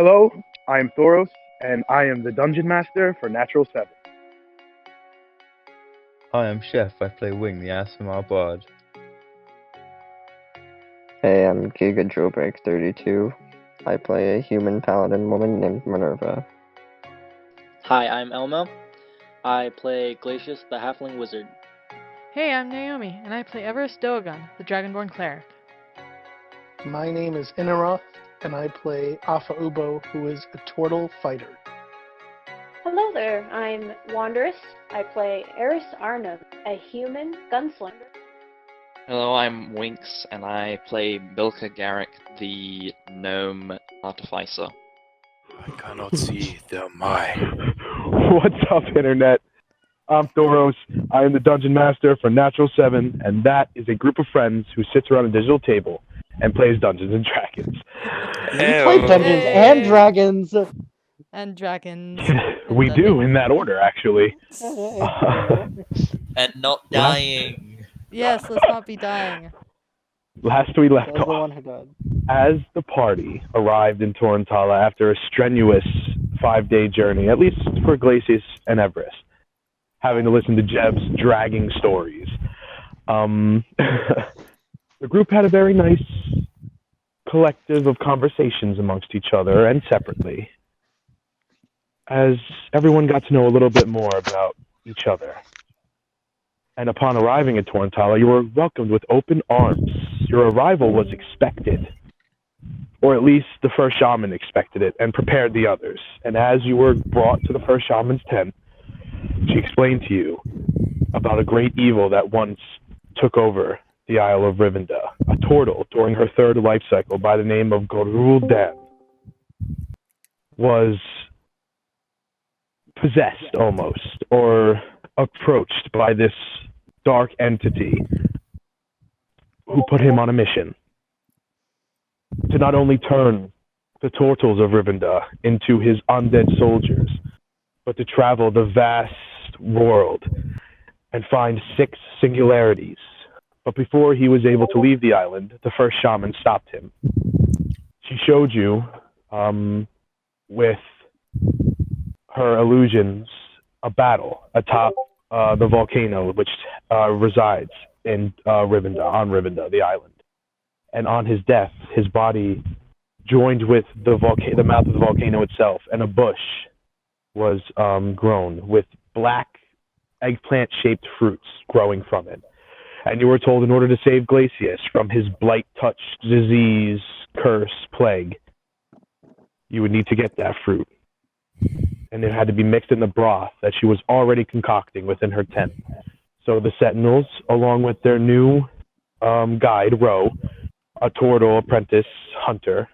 Hello, I am Thoros, and I am the Dungeon Master for Natural 7. Hi, I'm Chef. I play Wing, the ASMR bard. Hey, I'm Giga Drillbreak 32. I play a human paladin woman named Minerva. Hi, I'm Elmo. I play Glacius, the Halfling Wizard. Hey, I'm Neomi, and I play Everest Doagon, the Dragonborn Cleric. My name is Inaroth, and I play Afa Ubo, who is a turtle fighter. Hello there, I'm Wanderous. I play Eris Arnhem, a human gunslinger. Hello, I'm Winx, and I play Bilka Garrick, the gnome artificer. I cannot see them eye. What's up, Internet? I'm Thoros. I am the Dungeon Master for Natural 7, and that is a group of friends who sits around a digital table and plays Dungeons and Dragons. We play Dungeons and Dragons. And dragons. We do, in that order, actually. And not dying. Yes, let's not be dying. Last we left That was the off, one who died. as the party arrived in Torrentala after a strenuous 5-day journey, at least for Glacius and Everest, having to listen to Jeb's dragging stories. The group had a very nice collective of conversations amongst each other and separately, as everyone got to know a little bit more about each other. And upon arriving at Torrentala, you were welcomed with open arms. Your arrival was expected, or at least the first shaman expected it and prepared the others. And as you were brought to the first shaman's tent, she explained to you about a great evil that once took over the Isle of Rivenda, a turtle during her third life cycle by the name of Gorul Dan was possessed almost, or approached by this dark entity who put him on a mission to not only turn the turtles of Rivenda into his undead soldiers, but to travel the vast world and find 6 singularities. But before he was able to leave the island, the first shaman stopped him. She showed you, with her illusions, a battle atop the volcano which resides in Rivenda, on Rivenda, the island. And on his death, his body joined with the mouth of the volcano itself, and a bush was grown with black eggplant-shaped fruits growing from it. And you were told in order to save Glacius from his blight-touched disease, curse, plague, you would need to get that fruit. And it had to be mixed in the broth that she was already concocting within her tent. So the Sentinels, along with their new guide, Ro, a turtle apprentice hunter,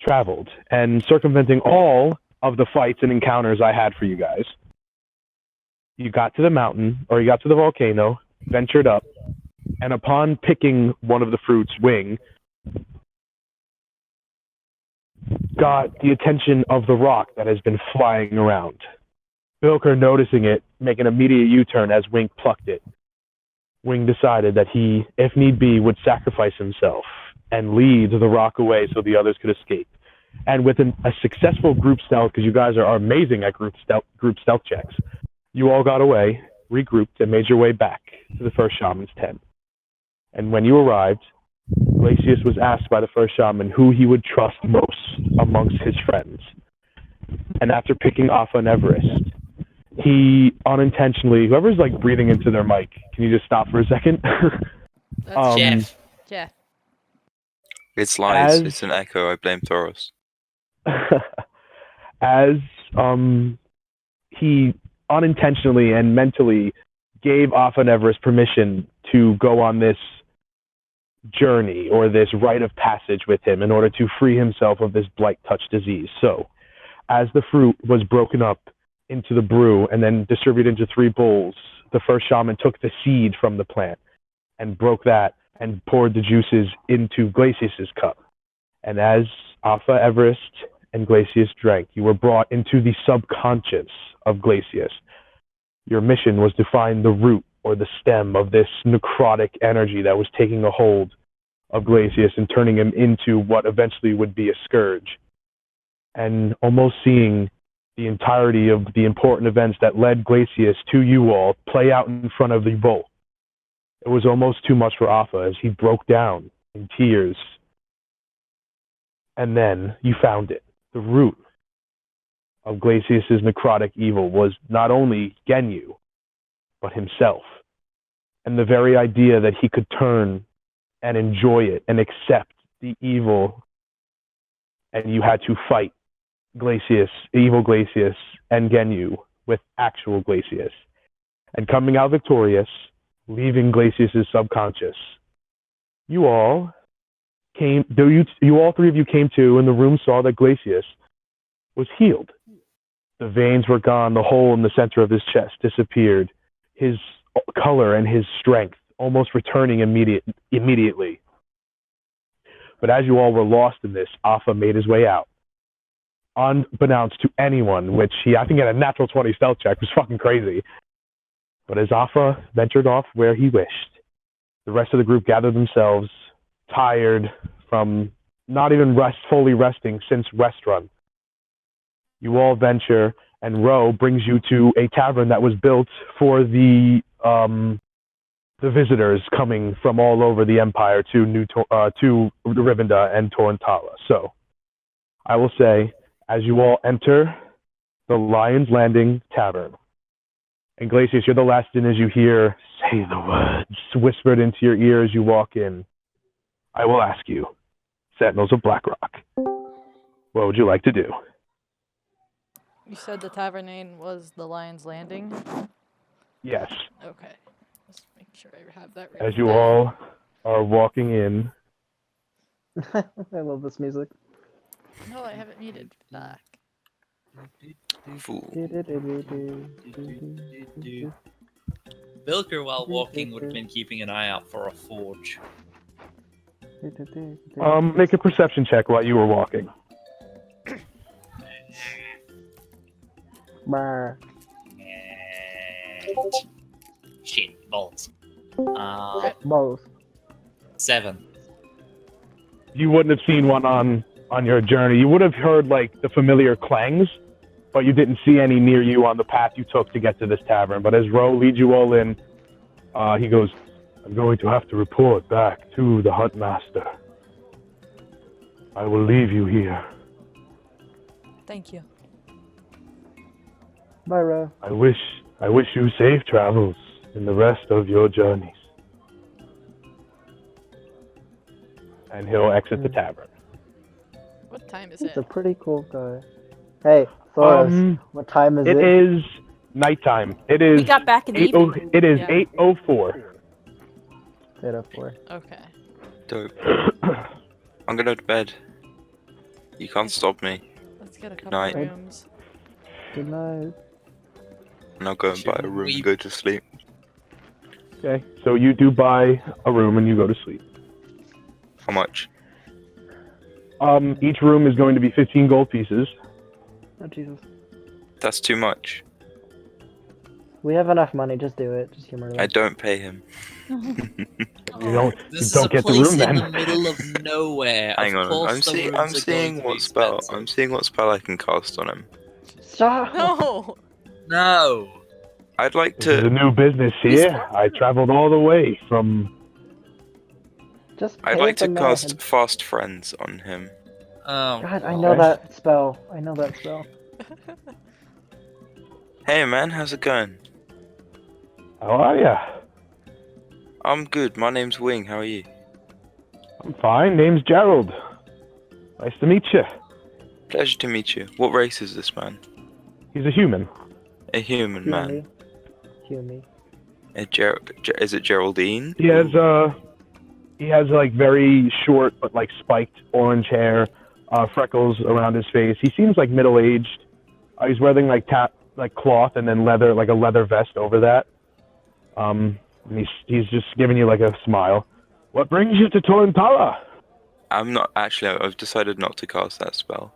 traveled. And circumventing all of the fights and encounters I had for you guys, you got to the mountain, or you got to the volcano, ventured up, and upon picking one of the fruits, Wing, got the attention of the rock that has been flying around. Bilker, noticing it, make an immediate U-turn as Wing plucked it. Wing decided that he, if need be, would sacrifice himself and lead the rock away so the others could escape. And with a successful group stealth, because you guys are amazing at group stealth checks, you all got away, regrouped, and made your way back to the first shaman's tent. And when you arrived, Glacius was asked by the first shaman who he would trust most amongst his friends. And after picking Afa and Everest, he unintentionally, whoever's like breathing into their mic, can you just stop for a second? That's Jeff. Jeff. It's lies. It's an echo. I blame Thoros. As he unintentionally and mentally gave Afa and Everest permission to go on this journey or this rite of passage with him in order to free himself of this blight-touched disease. So, as the fruit was broken up into the brew and then distributed into 3 bowls, the first shaman took the seed from the plant and broke that and poured the juices into Glacius's cup. And as Afa, Everest, and Glacius drank, you were brought into the subconscious of Glacius. Your mission was to find the root or the stem of this necrotic energy that was taking a hold of Glacius and turning him into what eventually would be a scourge and almost seeing the entirety of the important events that led Glacius to you all play out in front of you both. It was almost too much for Alpha as he broke down in tears. And then you found it. The root of Glacius's necrotic evil was not only Genu, but himself. And the very idea that he could turn and enjoy it and accept the evil, and you had to fight Glacius, evil Glacius, and Genu with actual Glacius. And coming out victorious, leaving Glacius's subconscious. You all came, you all three of you came to, and the room saw that Glacius was healed. The veins were gone, the hole in the center of his chest disappeared, his color and his strength almost returning immediately. But as you all were lost in this, Alpha made his way out. Unbeknownst to anyone, which I think, had a natural 20 stealth check, was fucking crazy. But as Alpha ventured off where he wished, the rest of the group gathered themselves, tired from not even fully resting since rest run. You all venture, and Ro brings you to a tavern that was built for the visitors coming from all over the Empire to Rivenda and Torrentala. So, I will say, as you all enter the Lion's Landing Tavern, and Glacius, you're the last in as you hear, "Say the words," whispered into your ear as you walk in. I will ask you, Sentinels of Blackrock, what would you like to do? You said the tavern name was the Lion's Landing? Yes. Okay. Let's make sure I have that right. As you all are walking in. I love this music. No, I have it muted. Fuck. Bilker, while walking, would have been keeping an eye out for a forge. Make a perception check while you were walking. Brr. Shit, balls. Both. 7. You wouldn't have seen one on your journey. You would have heard like the familiar clangs, but you didn't see any near you on the path you took to get to this tavern. But as Ro leads you all in, he goes, "I'm going to have to report back to the Huntmaster. I will leave you here. Thank you. Bye, Ro. I wish you safe travels in the rest of your journeys." And he'll exit the tavern. What time is He's it? a pretty cool guy. Hey, Thoros, what time is it? It is nighttime. It is. We got back in the evening. It is Yeah. 8:04. 8:04. Okay. Dope. I'm gonna go to bed. You can't stop me. Let's get a couple night. rooms. Good night. And I'll go and buy a room and go to sleep. Okay, so you do buy a room and you go to sleep. How much? Each room is going to be 15 gold pieces. Oh, Jesus. That's too much. We have enough money, just do it. Just humor I don't pay him. You This don't is a get the place room then. in the middle of nowhere. Hang Of on, course I'm the seeing rooms are going to be expensive. I'm seeing what spell I can cast on him. Stop! No! No! I'd like This is a to. new business here. I traveled all the way from. Just I'd pay like the to man. cast Fast Friends on him. Oh. God, I know that spell. I know that spell. Hey man, how's it going? How are ya? I'm good. My name's Wing. How are you? I'm fine. Name's Gerald. Nice to meet you. Pleasure to meet you. What race is this man? He's a human. A human man. Humi. Is it Geraldine? He has like very short but like spiked orange hair, freckles around his face. He seems like middle-aged. He's wearing like cloth and then leather, like a leather vest over that. And he's just giving you like a smile. What brings you to Torrentala? I'm not actually. I've decided not to cast that spell.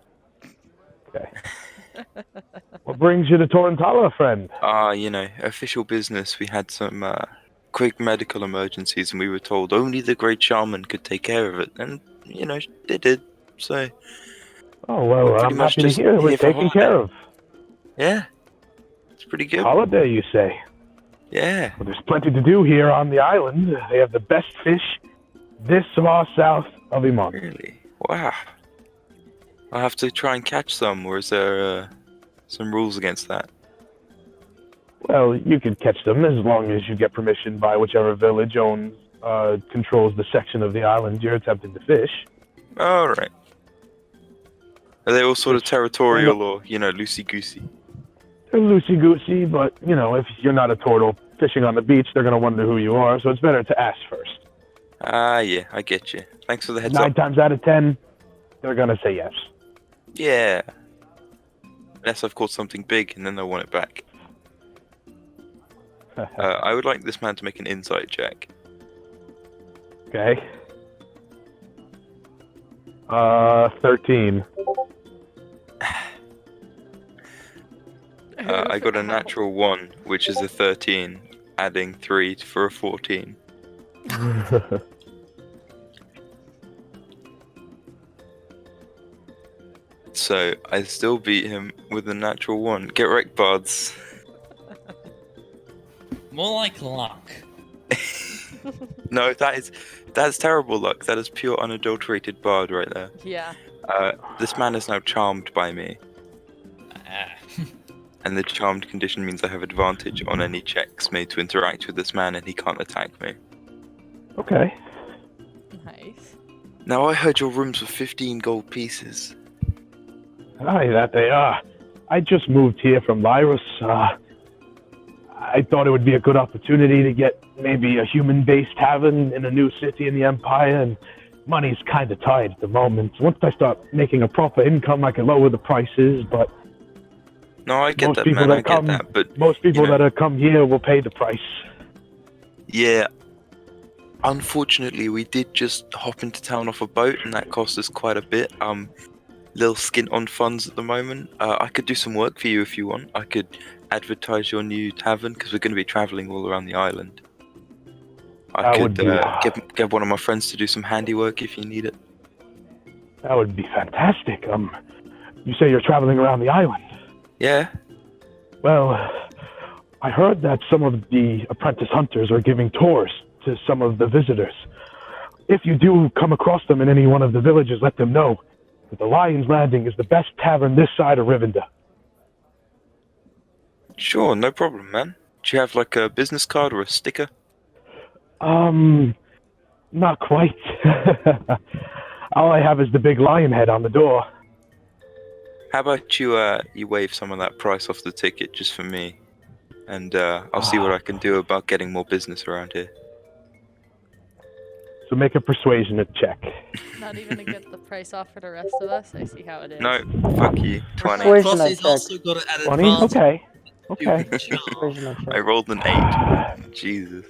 Okay. What brings you to Torrentala, friend? Official business. We had some quick medical emergencies, and we were told only the Great Shaman could take care of it, and they did. So Oh, well, We're pretty I'm much happy to just hear we're here for taken care of. Yeah, it's pretty good. Holiday, you say? Yeah. Well, there's plenty to do here on the island. They have the best fish this far south of Iman. Really? Wow. I'll have to try and catch some, or is there some rules against that? Well, you could catch them as long as you get permission by whichever village controls the section of the island you're attempting to fish. Alright. Are they all sort of territorial or, loosey-goosey? They're loosey-goosey, but, if you're not a turtle fishing on the beach, they're going to wonder who you are, so it's better to ask first. Ah, yeah, I get you. Thanks for the heads 9 up. times out of 10, they're going to say yes. Yeah. Unless I've caught something big and then they'll want it back. I would like this man to make an insight check. Okay. 13. I got a natural 1, which is a 13, adding 3 for a 14. So, I still beat him with a natural 1. Get wrecked, bards. More like luck. No, that's terrible luck. That is pure unadulterated bard right there. Yeah. This man is now charmed by me. Ah. And the charmed condition means I have advantage on any checks made to interact with this man and he can't attack me. Okay. Nice. Now I heard your rooms were 15 gold pieces. Aye, that they are. I just moved here from Lyris. I thought it would be a good opportunity to get maybe a human-based tavern in a new city in the Empire, and money's kind of tight at the moment. Once I start making a proper income, I can lower the prices, but No, I get most that, people man, I that get come, that, but... most people you know, that have come here will pay the price. Yeah. Unfortunately, we did just hop into town off a boat, and that cost us quite a bit. Little skint on funds at the moment. I could do some work for you if you want. I could advertise your new tavern, because we're going to be travelling all around the island. I That could would be, get one of my friends to do some handiwork if you need it. That would be fantastic. You say you're traveling around the island? Yeah? Well, I heard that some of the apprentice hunters are giving tours to some of the visitors. If you do come across them in any one of the villages, let them know that the Lion's Landing is the best tavern this side of Rivendell. Sure, no problem, man. Do you have like a business card or a sticker? Not quite. All I have is the big lion head on the door. How about you waive some of that price off the ticket just for me? And I'll see what I can do about getting more business around here. So make a persuasion check. Not even to get the price off for the rest of us. I see how it is. No, fuck you. 20. Persuasion Plus, he's check. also got it at 20? advantage. Okay. Persuasion check. I rolled an 8. Jesus.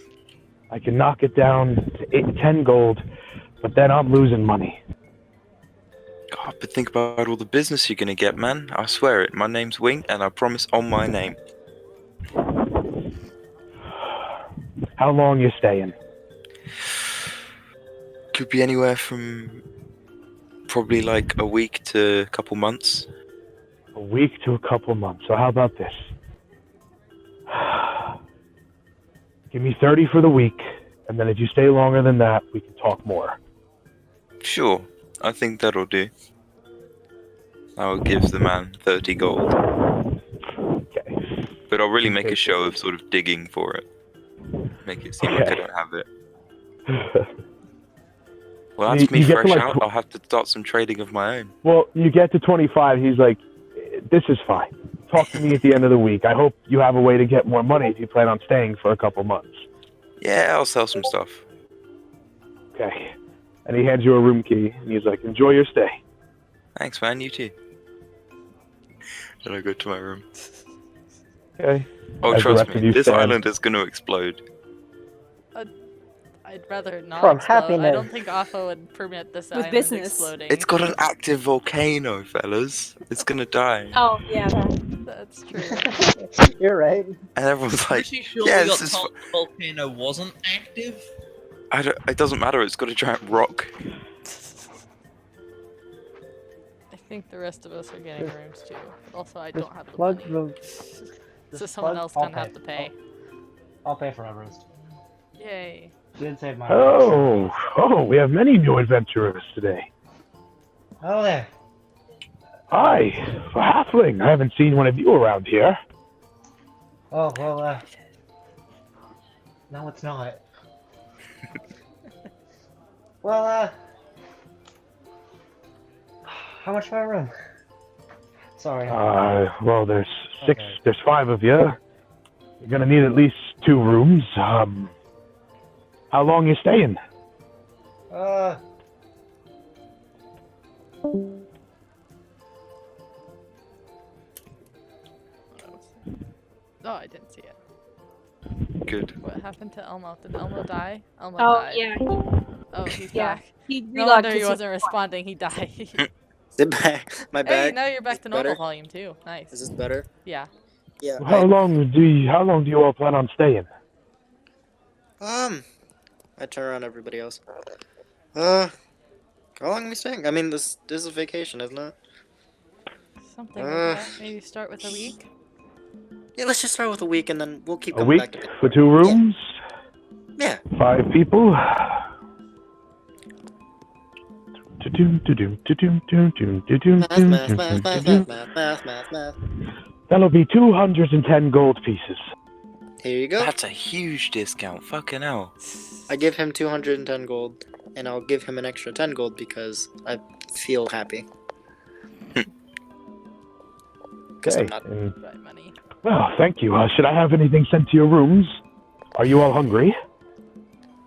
I can knock it down to 10 gold, but then I'm losing money. God, but think about all the business you're gonna get, man. I swear it. My name's Wing, and I promise on my name. How long you staying? Could be anywhere from probably like a week to a couple months. A week to a couple months. So how about this? Give me 30 for the week, and then if you stay longer than that, we can talk more. Sure, I think that'll do. I will give the man 30 gold. Okay. But I'll really make a show of sort of digging for it. Make it seem like I don't have it. Well, that's me You get to, fresh like, out. I'll have to start some trading of my own. Well, you get to 25, he's like, this is fine. Talk to me at the end of the week. I hope you have a way to get more money if you plan on staying for a couple months. Yeah, I'll sell some stuff. Okay. And he hands you a room key, and he's like, enjoy your stay. Thanks, man. You too. Then I go to my room. Okay. Oh, As the trust rest of me, you this stand. island is going to explode. I'd rather not. From though. happiness. I don't think Afo would permit this With island business. exploding. It's got an active volcano, fellas. It's going to die. Oh, yeah. That's true. You're right. And everyone's like, Pretty sure yeah, we this got is... told the volcano wasn't active. It doesn't matter, it's got a giant rock. think the rest of us are getting rooms too. But also, I don't have the plug money. the. So someone else gonna have to pay. I'll pay for Everest. Yay. Did save my Oh, we have many new adventurers today. Oh there. Hi, a halfling. I haven't seen one of you around here. Oh well, no, it's not. Well, how much for a room? Sorry. Well, there's six. Okay. There's 5 of you. You're gonna need at least 2 rooms. How long you staying? Oh, I didn't see it. Good. What happened to Elmo? Did Elmo die? Elmo died. Yeah. Oh, he's Yeah. back. He No wonder he wasn't responding. He died. Is it back? My Hey, bag? now you're back to normal better? volume too. Nice. Is this better? Yeah. Yeah. How long do you all plan on staying? I turn around everybody else. How long are we staying? I mean, this is a vacation, isn't it? Something like that. Maybe start with a week. Yeah, let's just start with a week and then we'll keep A coming week back to it. for 2 rooms? Yeah. 5 people? Math. That'll be 210 gold pieces. Here you go. That's a huge discount. Fucking hell. I give him 210 gold, and I'll give him an extra 10 gold because I feel happy. Because I'm not. Right, money. Well, thank you. Should I have anything sent to your rooms? Are you all hungry?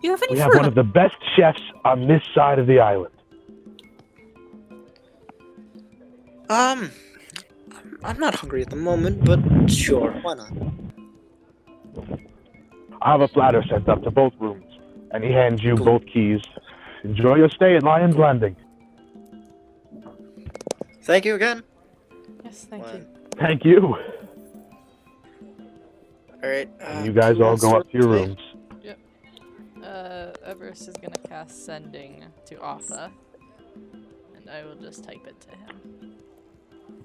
You have any We have one of the best chefs on this side of the island. I'm not hungry at the moment, but sure, why not? I have a platter sent up to both rooms, and he hands you both keys. Enjoy your stay at Lion's Landing. Thank you again. Yes, thank you. Thank you. Alright. You guys all go up to your rooms. Yep. Everest is gonna cast Sending to Arthur, and I will just type it to him.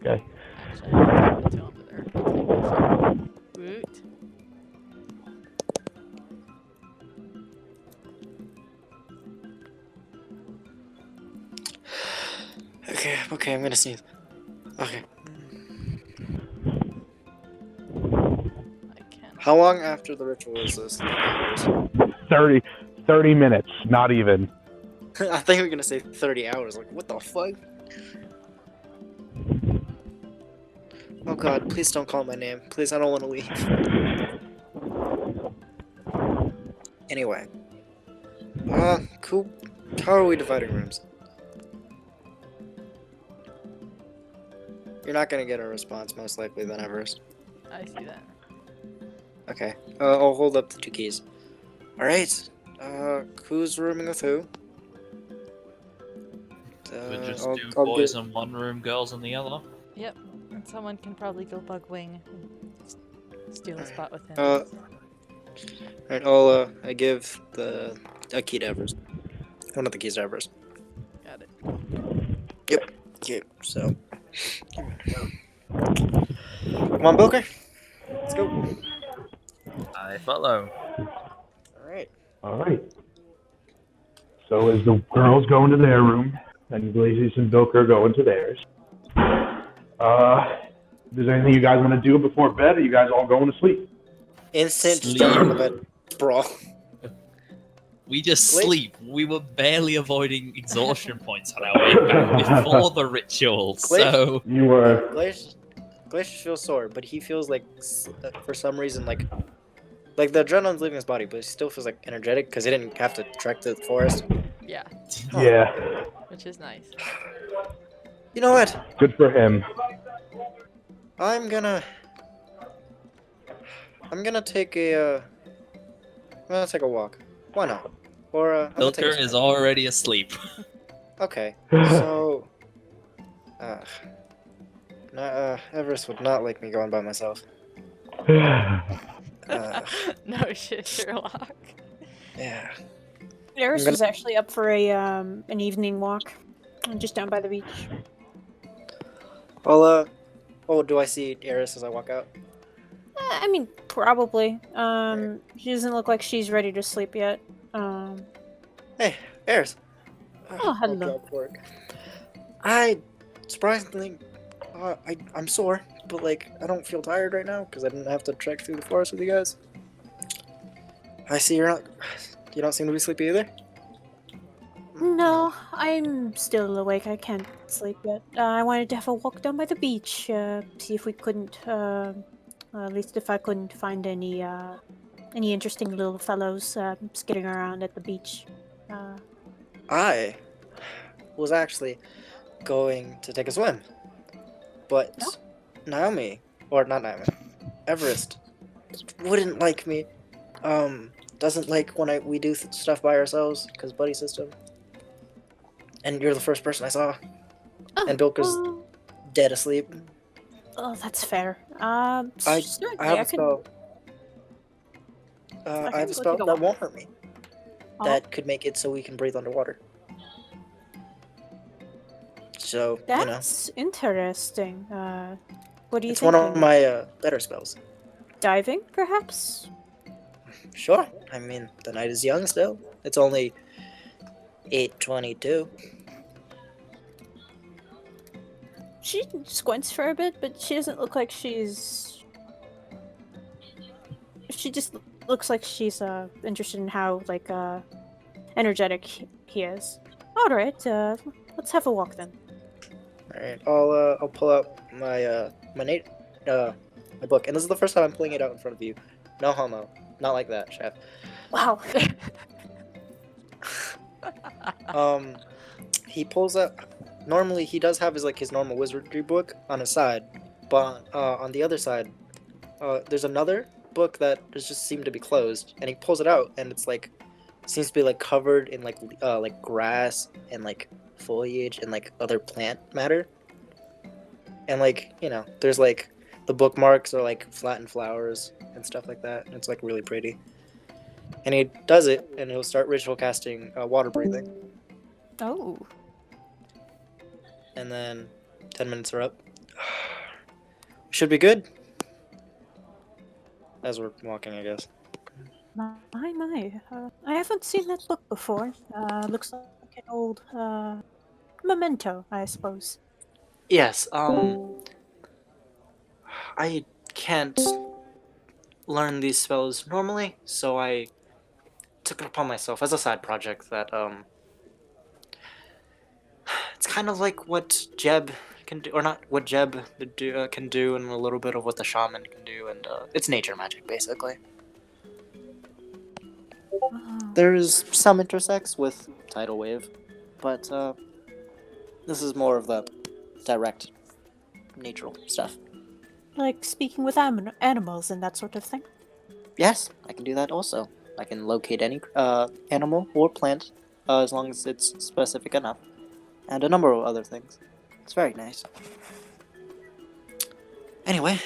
Okay. Actually, I can type it to him, but there. I'll type it for Woot. Okay, I'm gonna sneeze. Okay. How long after the ritual is this? 30 minutes, not even. I think we're gonna say 30 hours. Like, what the fuck? Oh god, please don't call my name. Please, I don't want to leave. Anyway. Cool. How are we dividing rooms? You're not gonna get a response, most likely, then, Everest. I see that. Okay. I'll hold up the 2 keys. Alright. Who's rooming with who? We just I'll do I'll boys get- in one room, girls in the other. Yep. And someone can probably go bug wing and steal a spot with him. Alright, I give a key to Everest. One of the keys to Everest. Got it. Yep. Okay, so. Come on, Booker. Let's go. I follow. Alright. Alright. So as the girls go into their room, and Glacius and Bilker go into theirs. Is there anything you guys want to do before bed, or you guys all going to sleep? Instant jump on the bed. Brawl. We just sleep. We were barely avoiding exhaustion points on our way back before the ritual, so... You were... Glacius feels sore, but he feels like, for some reason, like the adrenaline's leaving his body, but he still feels like energetic because he didn't have to trek to the forest. Yeah. Yeah. Which is nice. You know what? Good for him. I'm gonna take a walk. Why not? Or I'm gonna take Bilker is already asleep. Okay, so Everest would not like me going by myself. No shit, Sherlock. Yeah. Eris was actually up for an evening walk, just down by the beach. Oh, do I see Eris as I walk out? I mean, probably. She doesn't look like she's ready to sleep yet. Hey, Eris. Oh, I'll hello. drop work. Surprisingly, I'm sore, but like I don't feel tired right now because I didn't have to trek through the forest with you guys. I see you don't seem to be sleepy either. No, I'm still awake. I can't sleep yet. I wanted to have a walk down by the beach, see if we couldn't, at least if I couldn't find any interesting little fellows skidding around at the beach. I was actually going to take a swim, but Naomi, or not Naomi, Everest wouldn't like me. Doesn't like when we do stuff by ourselves because buddy system. And you're the first person I saw. And Bilka's dead asleep. Oh, that's fair. I have a spell. I have a spell that won't hurt me. That could make it so we can breathe underwater. So, that's interesting. What do you think? It's one of my better spells. Diving, perhaps? Sure. I mean, the night is young still. It's only 8:22. She squints for a bit, but she doesn't look like she's... She just looks like she's interested in how, like, energetic he is. Alright, let's have a walk then. Alright, I'll pull out my my book. And this is the first time I'm pulling it out in front of you. No homo. Not like that, chef. Wow. He pulls up. Normally, he does have his normal wizardry book on his side, but on the other side, there's another book that just seemed to be closed, and he pulls it out, and it's seems to be covered in like grass and foliage and other plant matter, and there's the bookmarks are flattened flowers and stuff like that, and it's really pretty. And he does it, and he'll start ritual casting water breathing. Oh. And then 10 minutes are up. Should be good. As we're walking, I guess. My. I haven't seen that book before. Looks like an old, memento, I suppose. Yes, I can't learn these spells normally, so I took it upon myself as a side project that, it's kind of like what Jeb can do, or not what Jeb can do, and a little bit of what the shaman can do, and it's nature magic, basically. There's some intersects with tidal wave, but this is more of the direct, natural stuff. Like speaking with animals and that sort of thing? Yes, I can do that also. I can locate any animal or plant, as long as it's specific enough. And a number of other things. It's very nice. Anyway.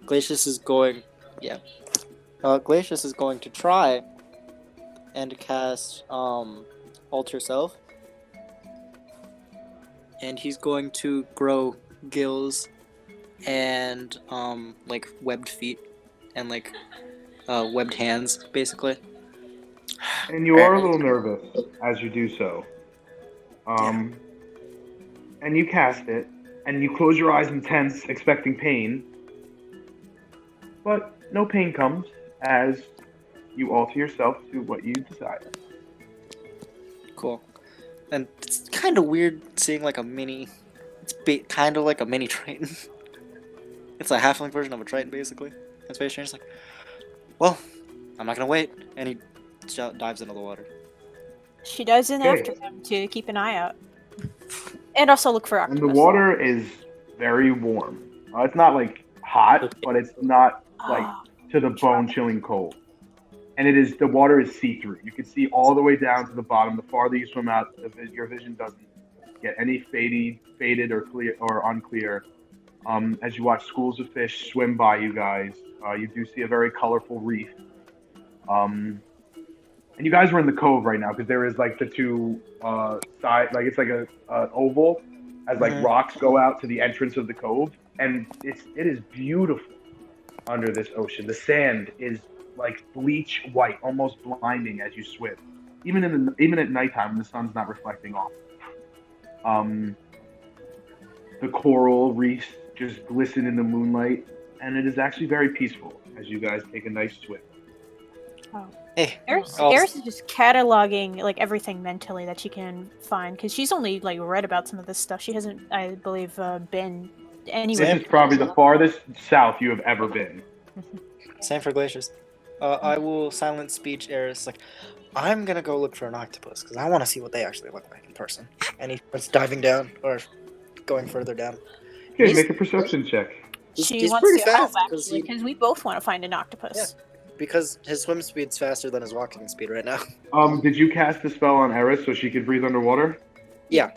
Glacius is going... Yeah. Glacius is going to try and cast Alter Self. And he's going to grow gills and webbed feet and webbed hands, basically. And you are a little nervous as you do so. And you cast it, and you close your eyes in tense, expecting pain. But no pain comes as you alter yourself to what you decide. Cool. And it's kind of weird seeing a mini... It's kind of like a mini Triton. It's a halfling version of a Triton, basically. And Space Stranger's well, I'm not gonna wait. And he dives into the water. She dives in after him to keep an eye out. And also look for octopus. And the water is very warm. It's not hot, but it's not to the bone chilling cold. And the water is see-through. You can see all the way down to the bottom. The farther you swim out, your vision doesn't get any faded or clear or unclear. As you watch schools of fish swim by you guys, you do see a very colorful reef. and you guys are in the cove right now because there is like the two side, like it's like a oval, as like rocks go out to the entrance of the cove, and it is beautiful under this ocean. The sand is like bleach white, almost blinding as you swim. Even at nighttime when the sun's not reflecting off. The coral reefs just glisten in the moonlight, and it is actually very peaceful as you guys take a nice swim. Oh. Hey, Eris is just cataloging like everything mentally that she can find because she's only like read about some of this stuff. She hasn't, I believe, been anywhere. This is probably the farthest south you have ever been. Same for glaciers. I will silent speech Eris like, I'm gonna go look for an octopus because I want to see what they actually look like in person. And he starts diving down or going further down. Okay, make a perception check. She He's wants pretty to help fast actually because we both want to find an octopus. Yeah, because his swim speed's faster than his walking speed right now. Did you cast the spell on Eris so she could breathe underwater? Yeah.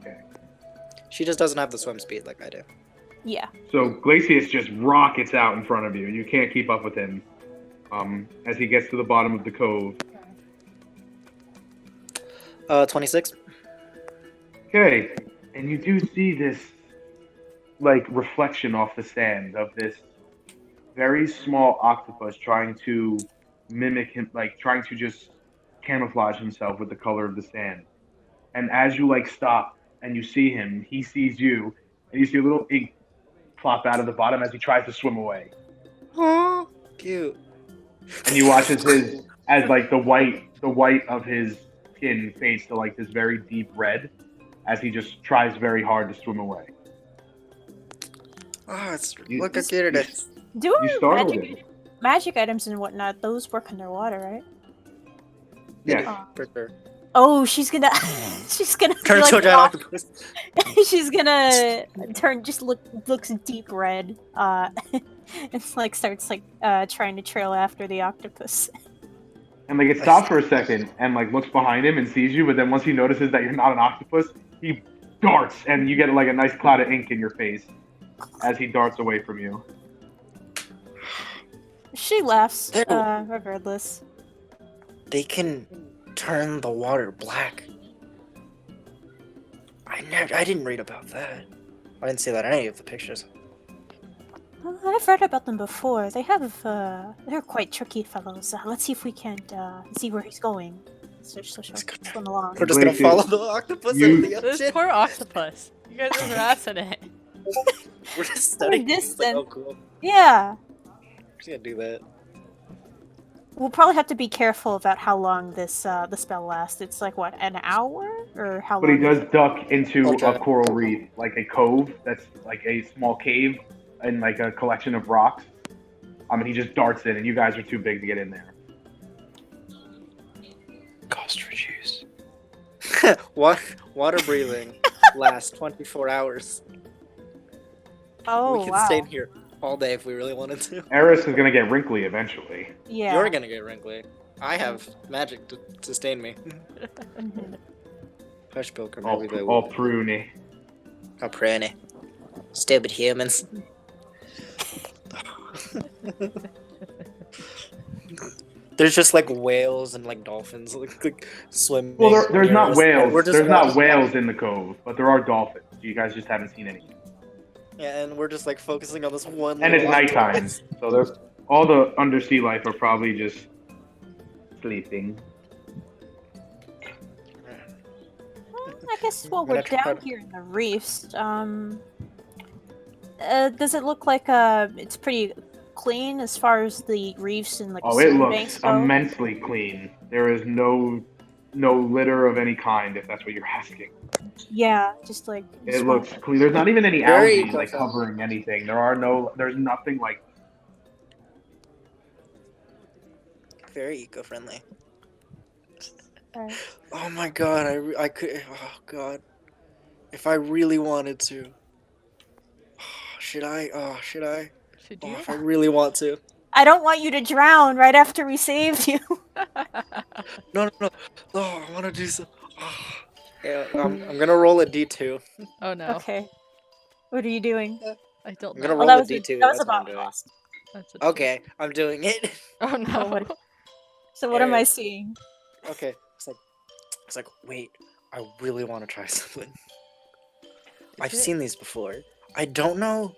Okay. She just doesn't have the swim speed like I do. Yeah. So Glacius just rockets out in front of you. You can't keep up with him. As he gets to the bottom of the cove. 26. Okay, and you do see this, like, reflection off the sand of this very small octopus trying to mimic him, like, trying to just camouflage himself with the color of the sand. And as you, like, stop and you see him, he sees you, and you see a little ink plop out of the bottom as he tries to swim away. Oh, cute. And you watch as like the white of his skin fades to like this very deep red as he just tries very hard to swim away. Oh, look how cute it is. Do You startled him. magic items and whatnot, those work underwater, right? Yeah. For sure. Oh, she's gonna Turn like, to a giant octopus. she's gonna looks deep red. It's like starts like trying to trail after the octopus. And like it stops for a second and like looks behind him and sees you, but then once he notices that you're not an octopus, he darts and you get like a nice cloud of ink in your face as he darts away from you. She laughs, regardless. They can turn the water black. I didn't read about that. I didn't see that in any of the pictures. I've read about them before. They have, they're quite tricky fellows. Let's see if we can't, see where he's going. So swim along. We're just gonna follow the octopus into the ocean. This poor octopus. You guys are harassing it. We're just studying. This like, oh, cool. Yeah. We're just gonna do that. We'll probably have to be careful about how long this, the spell lasts. It's like, what, an hour? Or how But long? he does duck into a coral reef, like a cove that's like a small cave and like a collection of rocks. And he just darts in, and you guys are too big to get in there. Cost reduce. Water breathing lasts 24 hours. Oh, we could wow. stay in here all day if we really wanted to. Eris is gonna get wrinkly eventually. Yeah. You're gonna get wrinkly. I have magic to sustain me. Hush, Pilgrim. All pruny. How pruny. Stupid humans. There's just like whales and like dolphins like swimming. Well, there's not whales. There's not watching- whales in the cove, but there are dolphins. You guys just haven't seen any. Yeah, and we're just like focusing on this one. And it's little nighttime, octopus. so there's all the undersea life are probably just sleeping. I guess while we're down here in the reefs, does it look like it's pretty clean as far as the reefs and like Oh, it sandbanks looks go? immensely clean. There is no litter of any kind, if that's what you're asking. Yeah, just like It looks clean. There's not even any Very algae like covering anything. There's nothing like. Very eco-friendly. Right. Oh my god, I could. Oh god, if I really wanted to. Should I? Should I? Should you? If I really want to. I don't want you to drown right after we saved you. No. Oh, I want to do so. Oh. Yeah, I'm gonna roll a d2. Oh no. Okay. What are you doing? I don't I'm know. gonna roll that a was d2. that was That's what I'm about doing. lost. That's a Okay, I'm doing it. Oh no. So what am I And- seeing? Okay, it's like, wait, I really want to try something. I've seen these before. I don't know.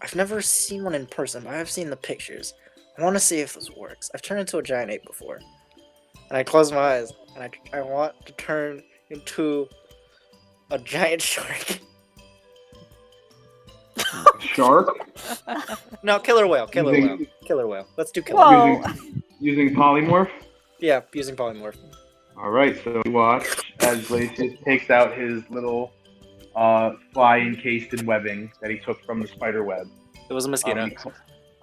I've never seen one in person, but I've seen the pictures. I want to see if this works. I've turned into a giant ape before. And I close my eyes, and I want to turn into a giant shark. Shark? No, killer whale. Killer Using- whale. Killer whale. Let's do killer whale. Using polymorph? Yeah, using polymorph. Alright, so watch as Glacius takes out his little fly encased in webbing that he took from the spider web. It was a mosquito.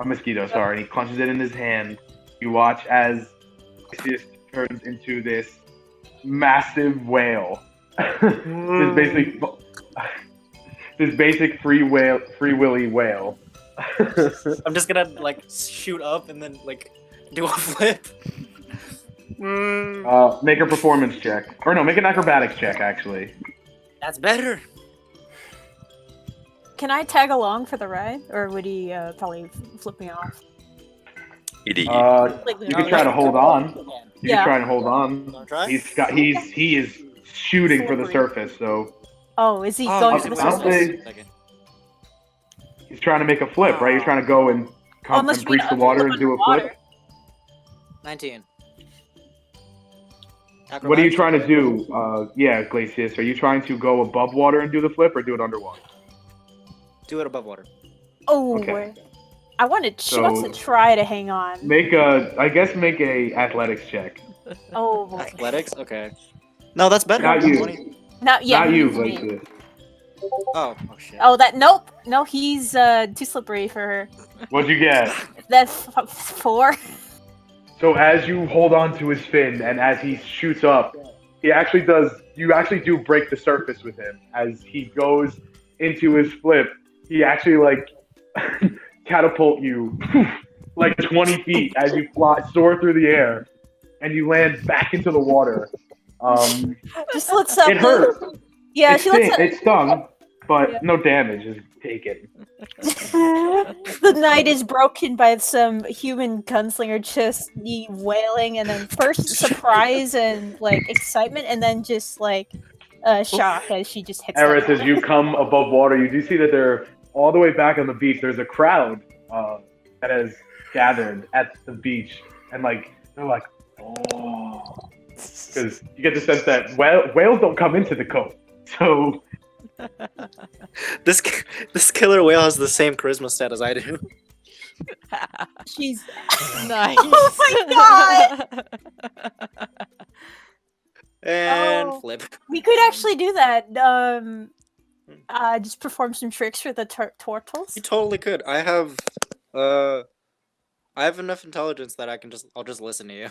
A mosquito, sorry. And he clutches it in his hand. You watch as Glacius turns into this massive whale. this basic free willy whale. I'm just gonna like shoot up and then like do a flip. Make a performance check. Or no, make an acrobatics check, actually. That's better. Can I tag along for the ride, or would he probably flip me off? He'd eat you. You can try to hold on. You Yeah. can try to hold on. He is shooting for the surface, so Oh, is he going for the I'll surface? say he's trying to make a flip, right? He's trying to go and come must and be breach the water and do a flip. 19. What are you trying to do? Yeah, Glacius, are you trying to go above water and do the flip, or do it underwater? Do it above water. Oh, Okay. I wanted just to try to hang on. Make a athletics check. Oh boy. Athletics? Okay. No, that's better. Not you. 20. Not yet. Not you, he's me. Glacius. Oh shit. Oh, nope. No, he's too slippery for her. What'd you get? That's 4. So as you hold on to his fin and as he shoots up, you actually do break the surface with him. As he goes into his flip, he actually like catapult you like 20 feet as you soar through the air and you land back into the water. Just looks up. It hurt. Yeah, it she looks up. It stung, but no damage is taken. The night is broken by some human gunslinger just wailing, and then first surprise and like excitement, and then just like shock as she just hits. Eris, as you come above water, you do see that they're all the way back on the beach. There's a crowd that has gathered at the beach, and like they're like, oh, because you get the sense that whales don't come into the cove, so. This killer whale has the same charisma stat as I do. She's nice. Oh my god! And flip. We could actually do that. Just perform some tricks for the turtles. You totally could. I have enough intelligence that I'll just listen to you.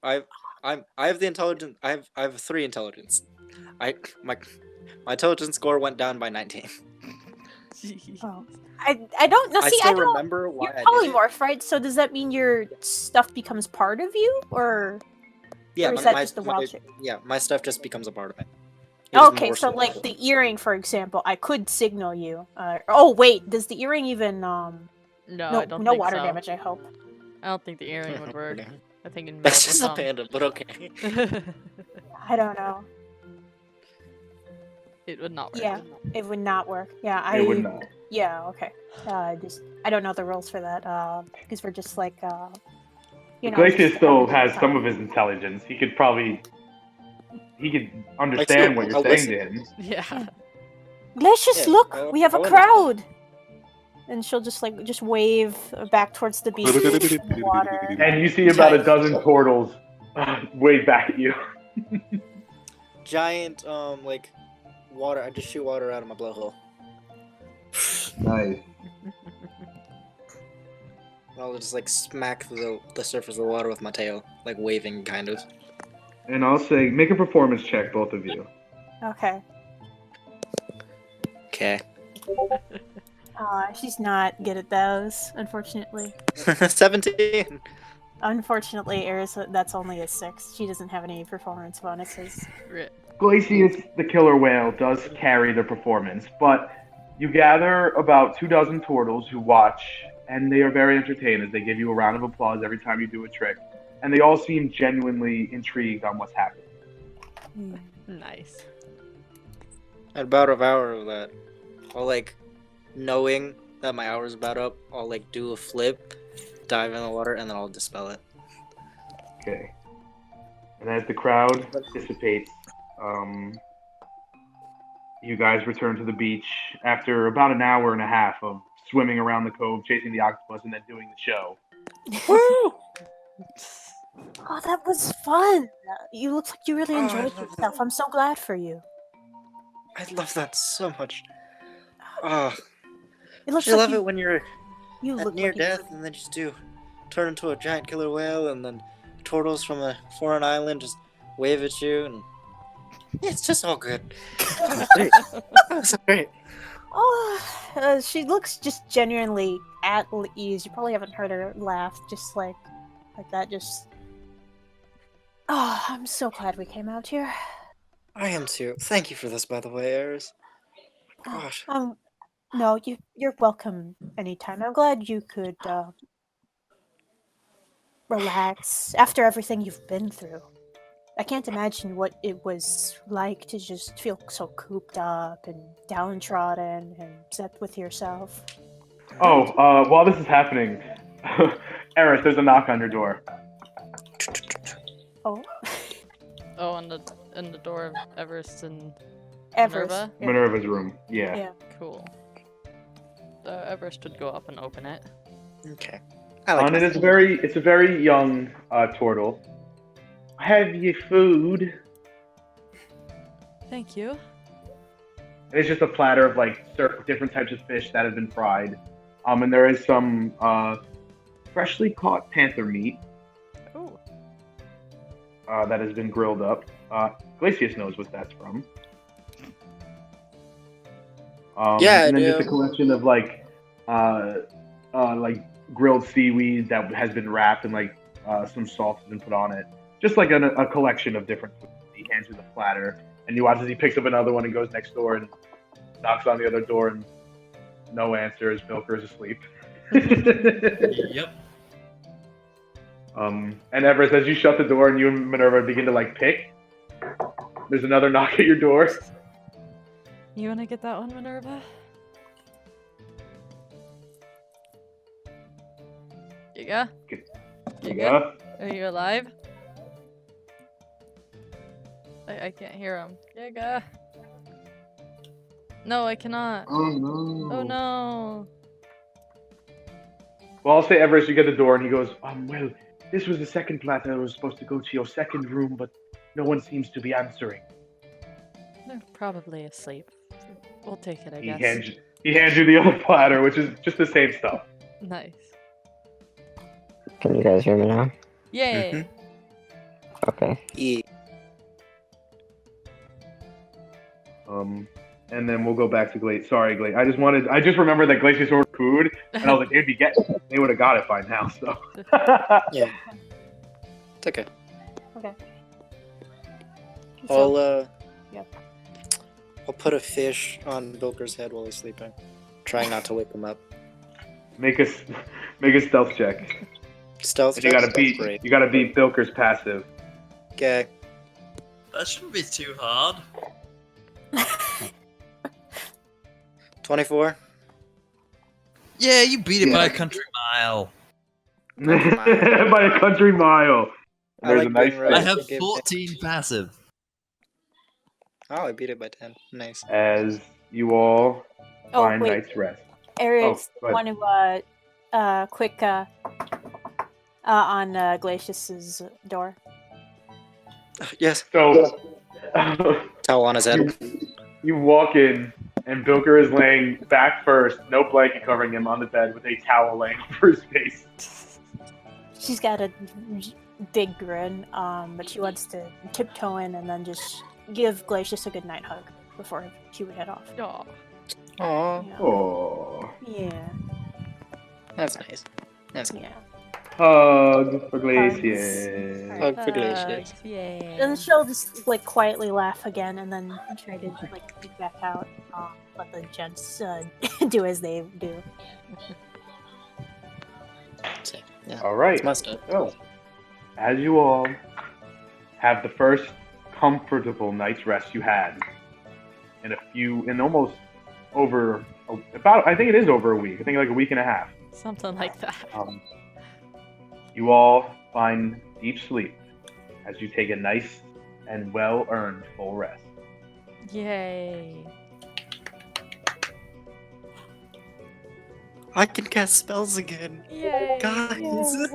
I have the intelligence. I have 3 intelligence. My intelligence score went down by 19. Oh. I don't know. I See, still I don't remember why You're I did it. polymorph, right? So does that mean your stuff becomes part of you, or Yeah, or is that just the wild my, shape? yeah, my stuff just becomes a part of it. It was Okay, more so so- like the earring, for example, I could signal you. Oh wait, does the earring even No, no, I don't no think water so. damage? I hope. I don't think the earring would work. I think it That's melts just a some. panda, but okay. I don't know. It would not work. Yeah, it would not work. Yeah, It would not. Yeah, okay. I don't know the rules for that. Because we're just like you know. Glacius just still having a good has time. some of his intelligence. He could understand what you're I'll saying to him. Yeah. Glacius, Yeah, look, we have a I crowd. And she'll just wave back towards the beach, in the water. And you see about a dozen turtles wave back at you. Giant like water. I just shoot water out of my blowhole. Nice. I'll just like smack the surface of the water with my tail, like waving kind of. And I'll say, make a performance check, both of you. Okay. Okay. She's not good at those, unfortunately. 17. Unfortunately, Eris, that's only a 6. She doesn't have any performance bonuses. Glacius, the killer whale, does carry the performance, but you gather about 24 turtles who watch and they are very entertained as they give you a round of applause every time you do a trick, and they all seem genuinely intrigued on what's happening. Nice. At about an hour of that, I'll like, knowing that my hour's about up, I'll like do a flip, dive in the water, and then I'll dispel it. Okay. And as the crowd dissipates, you guys return to the beach after about an hour and a half of swimming around the cove, chasing the octopus, and then doing the show. Oh, that was fun. You look like you really Oh, I enjoyed love yourself. I'm so glad for you. I love that so much. Oh, It looks you like love you, it when you're you at look near like you death, really- and then just turn into a giant killer whale, and then turtles from a foreign island just wave at you, and it's just all good. That was great. That was so great. Oh, she looks just genuinely at ease. You probably haven't heard her laugh, just like that. Just. Oh, I'm so glad we came out here. I am too. Thank you for this, by the way, Eris. Gosh. No, you're welcome anytime. I'm glad you could relax after everything you've been through. I can't imagine what it was like to just feel so cooped up and downtrodden and upset with yourself. Oh, while this is happening, Eris, there's a knock on your door. Oh. Oh, on the door of Everest and Everest, Minerva? yeah. Minerva's room. Yeah. Yeah. Cool. Everest would go up and open it. Okay. And it's a very young turtle. Have you food? Thank you. And it's just a platter of like different types of fish that have been fried. And there is some freshly caught panther meat. Ooh. That has been grilled up. Glacius knows what that's from. Yeah, and then I just a do. collection of like grilled seaweed that has been wrapped and like some salt has been put on it. Just like a collection of different foods. He hands you the platter, and you watch as he picks up another one and goes next door and knocks on the other door, and no answer as Bilker is asleep. Yep. And Everest, as you shut the door and you and Minerva begin to like pick, there's another knock at your door. You wanna get that one, Minerva? Giga? Giga? Are you alive? I can't hear him. Giga! No, I cannot. Oh no. Oh no. Well, I'll say Everest, you get the door, and he goes, well, this was the second platter. I was supposed to go to your second room, but no one seems to be answering. They're probably asleep. We'll take it, I He guess. hands you the other platter, which is just the same stuff. Nice. Can you guys hear me now? Yay! Okay. And then we'll go back to Glacius. Sorry, Glacius. I just remembered that Glacius ordered food, and I was like, they would have got it by now, so. Yeah. It's okay. Okay. I'll Yep. I'll put a fish on Bilker's head while he's sleeping, trying not to wake him up. Make a stealth check. Stealth And you check? gotta beat. Great. You gotta beat Bilker's passive. Okay. That shouldn't be too hard. 24. Yeah, you beat it by a Yeah. country mile. By a country mile. I There's like a nice being right. I have Give 14 passive. Oh, I beat it by 10. Nice. As you all Oh, find wait. night's rest. Aries, go ahead. want to quick on Glacius's door. Yes. So Towel on his head. you walk in, and Bilker is laying back first, no blanket covering him on the bed, with a towel laying over his face. She's got a big grin, but she wants to tiptoe in and then just give Glacius a good night hug before she would head off. Aw. Aww. Yeah. Oh, Yeah. That's nice. That's Yeah. hug for Glacius. Hug for Glacius. Yay. Then she'll just like quietly laugh again and then try to like peek back out. Let the gents do as they do. So, yeah. All right. It's messed up. So, as you all have the first comfortable night's rest you had in almost over about, I think it is over a week. I think like a week and a half. Something like that. You all find deep sleep as you take a nice and well-earned full rest. Yay. I can cast spells again. Yay. Guys.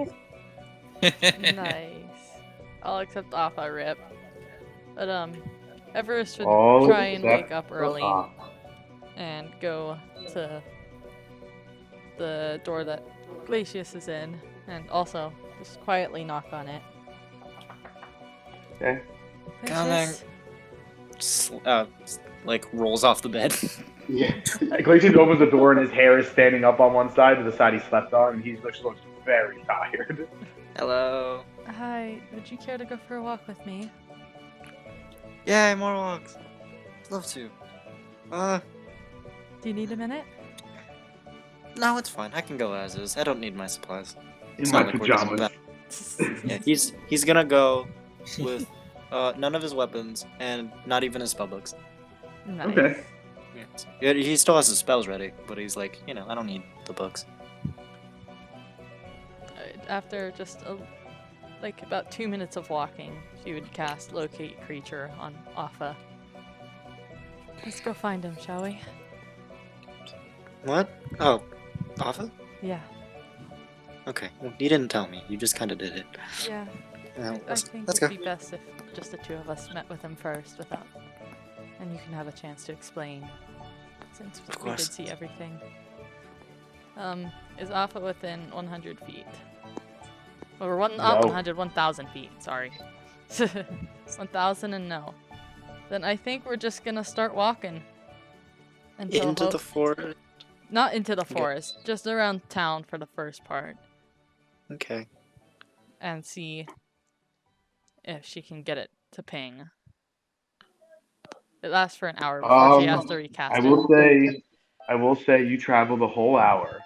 Nice. I'll accept off a rip. But Everest should All try and except wake up for early Off. and go to the door that Glacius is in, and also just quietly knock on it. Okay. Coming. Glacius? Like rolls off the bed. Yeah. Glacius opens the door and his hair is standing up on one side to the side he slept on, and he looks very tired. Hello. Hi, would you care to go for a walk with me? Yay, more walks. Love to. Do you need a minute? No, it's fine. I can go as is. I don't need my supplies. In It's my not like we're getting pajamas. back. Yeah, he's gonna go with none of his weapons and not even his spellbooks. Nice. Okay. Yeah, he still has his spells ready, but he's like, I don't need the books. After just about 2 minutes of walking, she would cast Locate Creature on Offa. Let's go find him, shall we? What? Oh, Alpha? Yeah. Okay. Well, you didn't tell me. You just kind of did it. Yeah. I Let's think go. it'd be best if just the two of us met with him first, and you can have a chance to explain, since Of we did course. see everything. Is Alpha within 100 feet? Or not No. 100, 1,000 feet, sorry. 1,000 and no. Then I think we're just gonna start walking. Into the forest? Not into the Okay. forest, just around town for the first part. Okay. And see if she can get it to ping. It lasts for an hour before she has to recast I it. will say you travel the whole hour.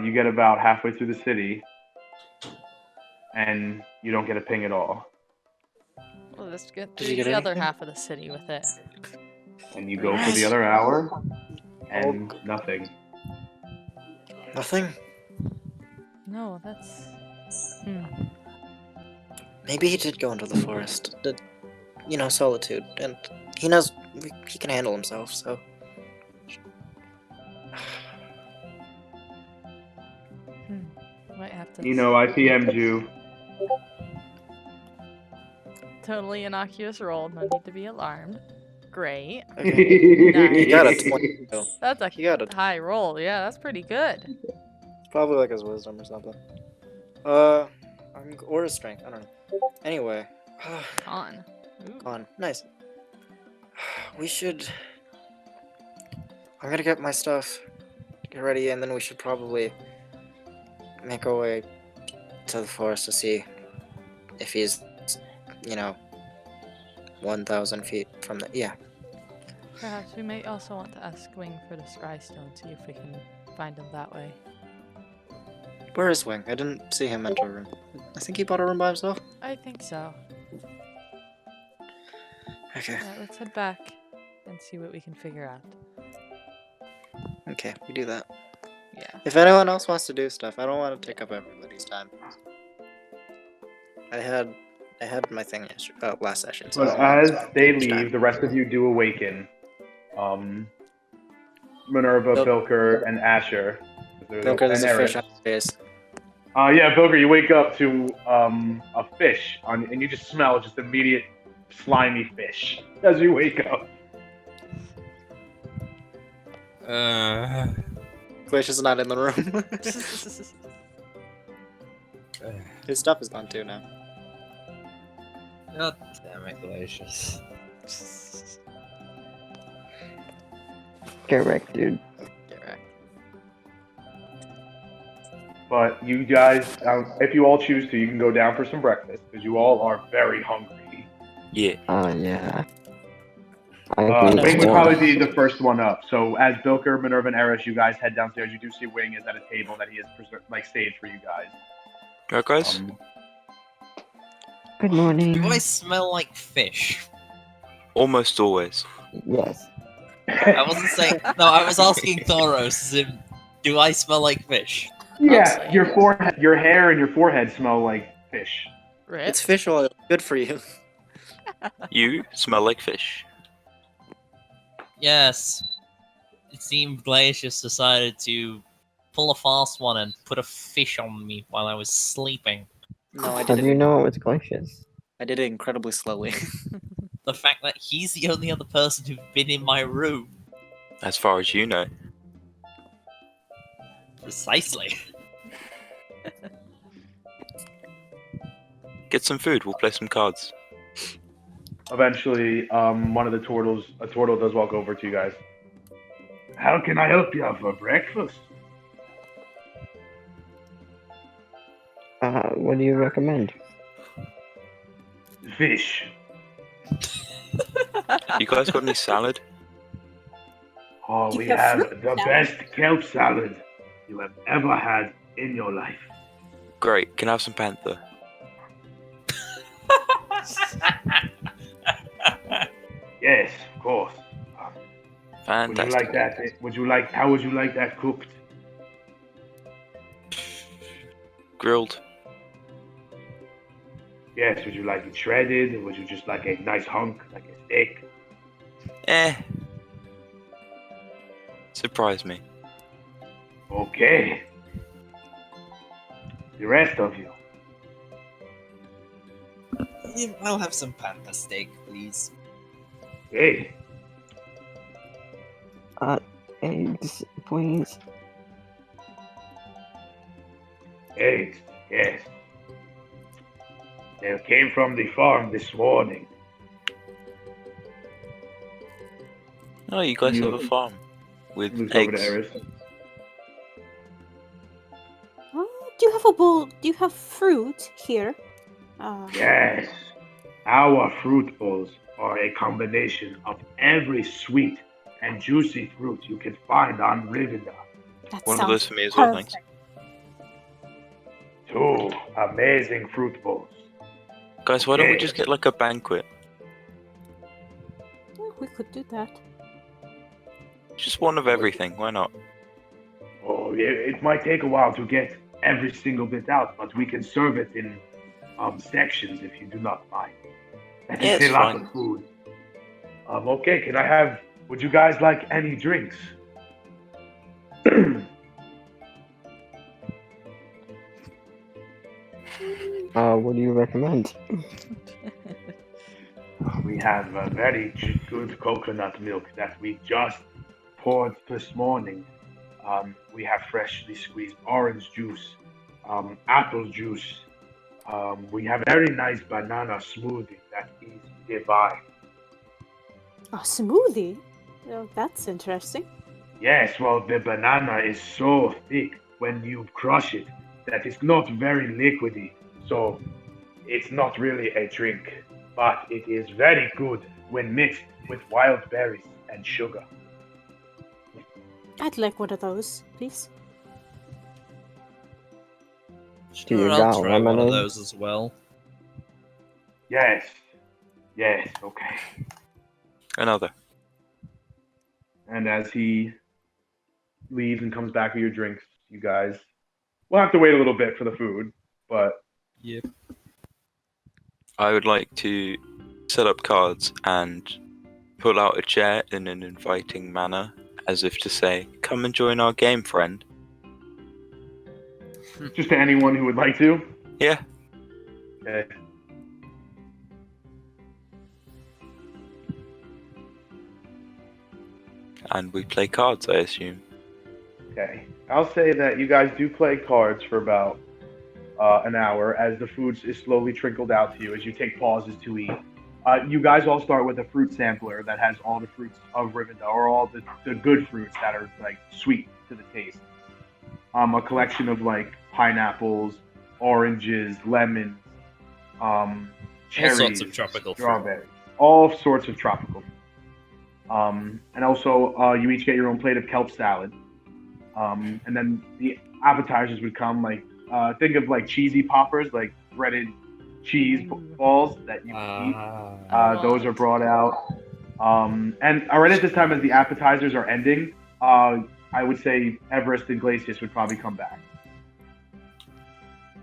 You get about halfway through the city, and you don't get a ping at all. Well, let's get Did through you the get other anything? half of the city with it. And you go for the other hour, and nothing. Nothing? No, that's... Maybe he did go into the forest. Solitude. And he knows he can handle himself, so... Might have to... I PM'd you. Totally innocuous roll, no need to be alarmed. Great. Okay. Nice. He got a 20. That's a He got a high roll, yeah, that's pretty good. It's probably like his wisdom or something. Or his strength. I don't know. Anyway. Con. Ooh. Con. Nice. We should... I'm gonna get my stuff, get ready, and then we should probably make our way to the forest to see if he's, 1,000 feet from the... Yeah. Perhaps we may also want to ask Wing for the Scrystone, see if we can find him that way. Where is Wing? I didn't see him enter a room. I think he bought a room by himself. I think so. Okay. Yeah, let's head back and see what we can figure out. Okay, we do that. Yeah. If anyone else wants to do stuff, I don't want to take up everybody's time. I had my thing last session. So But as they leave, the rest of you do awaken. Minerva, Bilker, and Asher. Bilker, there's a fish on his face. Yeah, Bilker, you wake up to a fish, and you just smell just immediate slimy fish as you wake up. Glacier's not in the room. His stuff is gone too now. God damn it, Glacius. Get wrecked, dude. Get wrecked. But you guys, if you all choose to, you can go down for some breakfast, because you all are very hungry. Yeah. Oh, yeah. I agree. Wing would Four. probably be the first one up. So as Bilker, Minerva, and Eris, you guys head downstairs. You do see Wing is at a table that he has saved for you guys. Right, guys? Good morning. Do I smell like fish? Almost always. Yes. I wasn't saying. No, I was asking Thoros, as in, do I smell like fish? Yeah, your forehead, your hair, and your forehead smell like fish. It's fish oil. Good for you. You smell like fish. Yes. It seemed Glacius decided to pull a fast one and put a fish on me while I was sleeping. No, I How did do it. you know it was Glacius? I did it incredibly slowly. The fact that he's the only other person who's been in my room. As far as you know. Precisely. Get some food, we'll play some cards. Eventually, one of the a turtle does walk over to you guys. How can I help you for breakfast? What do you recommend? Fish. You guys got any salad? Oh, we have the best kelp salad you have ever had in your life. Great, can I have some panther? Yes, of course. Fantastic. Would you like that? How would you like that cooked? Grilled. Yes, would you like it shredded? Or would you just like a nice hunk, like a steak? Surprise me. Okay. The rest of you. I'll have some panther steak, please. Hey. Eggs, please. Eggs, yes. They came from the farm this morning. Oh, you guys have a farm with eggs. Do you have a bowl? Do you have fruit here? Yes. Our fruit bowls are a combination of every sweet and juicy fruit you can find on Rivendell. One of those for me as well, thanks. 2 amazing fruit bowls. Guys, why don't we just get like a banquet? Well, we could do that. Just one of everything, why not? Oh, it might take a while to get every single bit out, but we can serve it in sections if you do not mind. That Yeah, is it's a lot fine. of food. Okay, can I have? Would you guys like any drinks? What do you recommend? We have a very good coconut milk that we just poured this morning. We have freshly squeezed orange juice, apple juice. We have a very nice banana smoothie that is divine. A smoothie? Oh, that's interesting. Yes, well, the banana is so thick when you crush it that it's not very liquidy, so it's not really a drink, but it is very good when mixed with wild berries and sugar. I'd like one of those, please. Do you I'll got try one of lemonade? those as well. Yes, okay. Another. And as he leaves and comes back with your drinks, you guys will have to wait a little bit for the food, but Yep. I would like to set up cards and pull out a chair in an inviting manner, as if to say, come and join our game, friend. just to anyone who would like to. Yeah. Okay. And we play cards, I assume. Okay. I'll say that you guys do play cards for about an hour as the food is slowly trickled out to you as you take pauses to eat. You guys all start with a fruit sampler that has all the fruits of Rivendell, or all the good fruits that are like sweet to the taste. A collection of like pineapples, oranges, lemons, cherries, sorts of tropical fruit. strawberries, all sorts of tropical fruit. And also, you each get your own plate of kelp salad. And then the appetizers would come like think of like cheesy poppers, like breaded cheese balls that you can eat. Those are brought out. And right at this time, as the appetizers are ending, I would say Everest and Glacius would probably come back.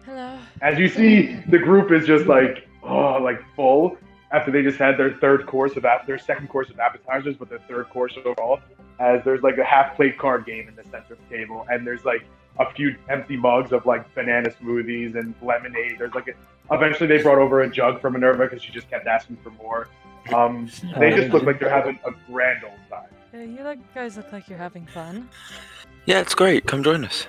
Hello. As you see, the group is just like full after they just had their their second course of appetizers, but their third course overall. As there's like a half plate card game in the center of the table, and there's like a few empty mugs of like banana smoothies and lemonade. There's like eventually they brought over a jug for Minerva because she just kept asking for more. They just look like they're having a grand old time. Yeah, you guys look like you're having fun. Yeah, it's great. Come join us.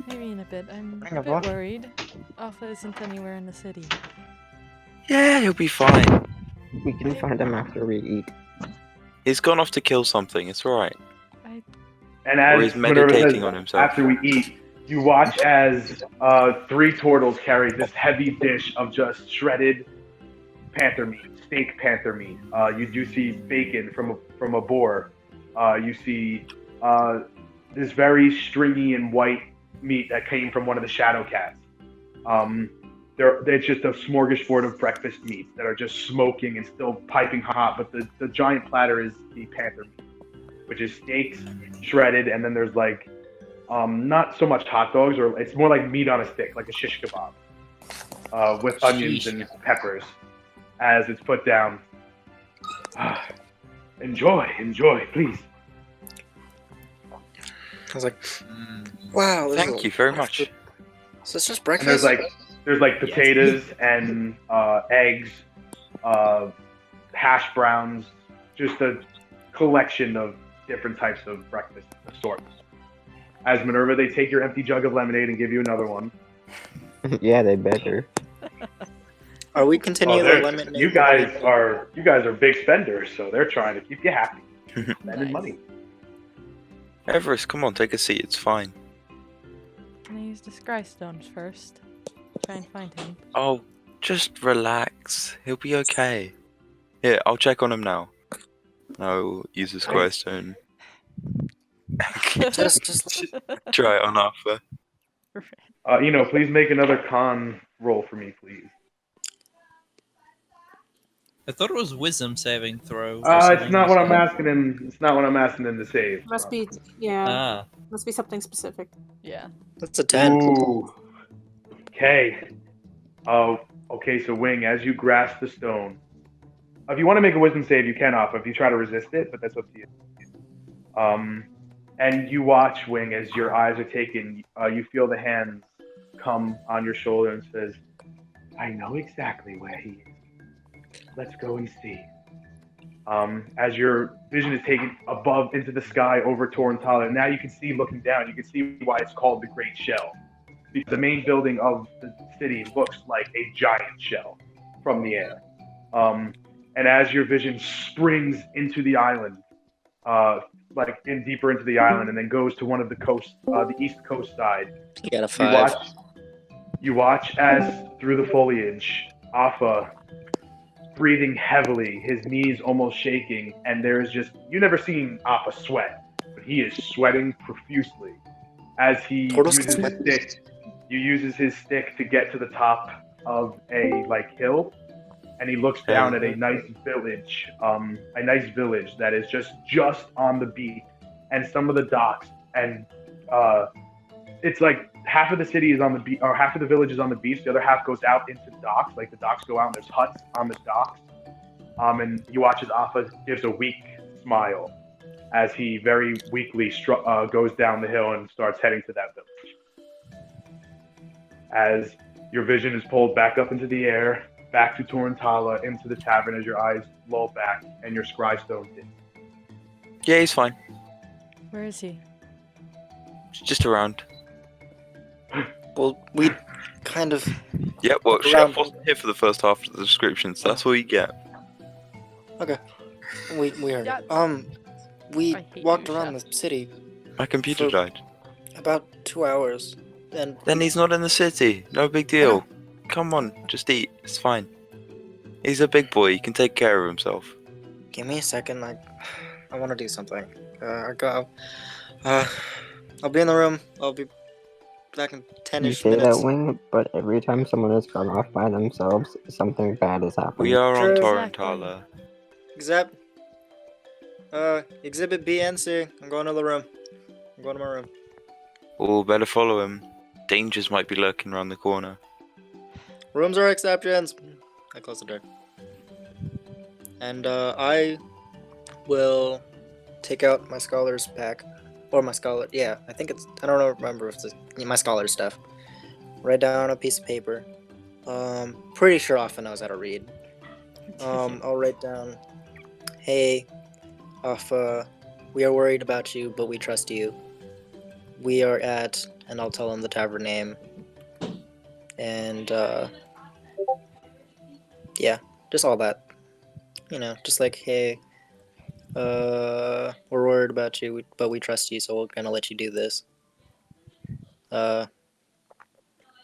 Maybe in a bit. I'm Bring a a bit book. worried. Alpha isn't anywhere in the city. Yeah, he'll be fine. We can find him after we eat. He's gone off to kill something. It's alright. And Or as he's Minerva meditating says, on himself. after we eat, you watch as 3 turtles carry this heavy dish of just shredded panther meat, steak panther meat. You do see bacon from a boar. You see this very stringy and white meat that came from one of the shadow cats. It's just a smorgasbord of breakfast meats that are just smoking and still piping hot, but the giant platter is the panther meat, which is steaks shredded, and then there's like not so much hot dogs, or it's more like meat on a stick, like a shish kebab, with onions and peppers as it's put down. Enjoy, please. I was like, wow. Thank you very much. So it's just And breakfast? there's like potatoes and eggs, hash browns, just a collection of different types of breakfast assortments. As Minerva, they take your empty jug of lemonade and give you another one. Yeah, they better. Are we continuing the lemonade? You guys are big spenders, so they're trying to keep you happy, spending money. Everest, come on, take a seat. It's fine. Can I use the scry stones first? Try and find him. Oh, just relax. He'll be okay. Here, I'll check on him now. No, use the square stone. just Try it on Alpha. Please make another con roll for me, please. I thought it was wisdom saving throw. It's not what I'm asking him. It's not what I'm asking him to save. Must be, must be something specific. Yeah. That's a 10. Ooh. Okay. Oh, okay. So Wing, as you grasp the stone, if you want to make a wisdom save, you can off. If you try to resist it, but that's up to you. And you watch Wing as your eyes are taken. You feel the hands come on your shoulder and says, "I know exactly where he is. Let's go and see." As your vision is taken above into the sky over Torrentala, and now you can see, looking down, you can see why it's called the Great Shell. Because the main building of the city looks like a giant shell from the air. And as your vision springs into the island, deeper into the island, and then goes to one of the coast, the east coast side, You got a 5. You watch as through the foliage, Alpha breathing heavily, his knees almost shaking, and there's just, you've never seen Alpha sweat, but he is sweating profusely as he uses his stick to get to the top of a hill, and he looks down at a nice village that is just on the beach, and some of the docks, and it's like half of the city is on the beach, or half of the village is on the beach. The other half goes out into the docks. Like the docks go out, and there's huts on the docks. And you watch as Alpha gives a weak smile as he very weakly goes down the hill and starts heading to that village. As your vision is pulled back up into the air, back to Torrentala, into the tavern as your eyes lull back and your scry stone hits. Yeah, he's fine. Where is he? Just around. Well, we kind of... Yeah, well, Around. Chef wasn't here for the first half of the description, so that's all you get. Okay. We heard Yeah. it. We I hate walked you, around Chef. the city My computer died. about 2 hours, and Then he's not in the city. No big deal. Come on, just eat. It's fine. He's a big boy. He can take care of himself. Give me a second. I want to do something. I'll be in the room. I'll be back in You 10-ish say minutes. that way, but every time someone is gone off by themselves, something bad has happened. We are on True. Torrentala. Exhibit B and C. I'm going to the room. I'm going to my room. Oh, better follow him. Dangers might be lurking around the corner. Rooms are exceptions. I close the door. And I will take out my scholar's pack. Or my scholar. Yeah, I think it's. I don't remember if it's my scholar stuff. Write down on a piece of paper. Pretty sure Alpha knows how to read. I'll write down, hey, Alpha, we are worried about you, but we trust you. We are at, and I'll tell him the tavern name. And, yeah, just all that. You know, just like, hey, we're worried about you, but we trust you, so we're gonna let you do this.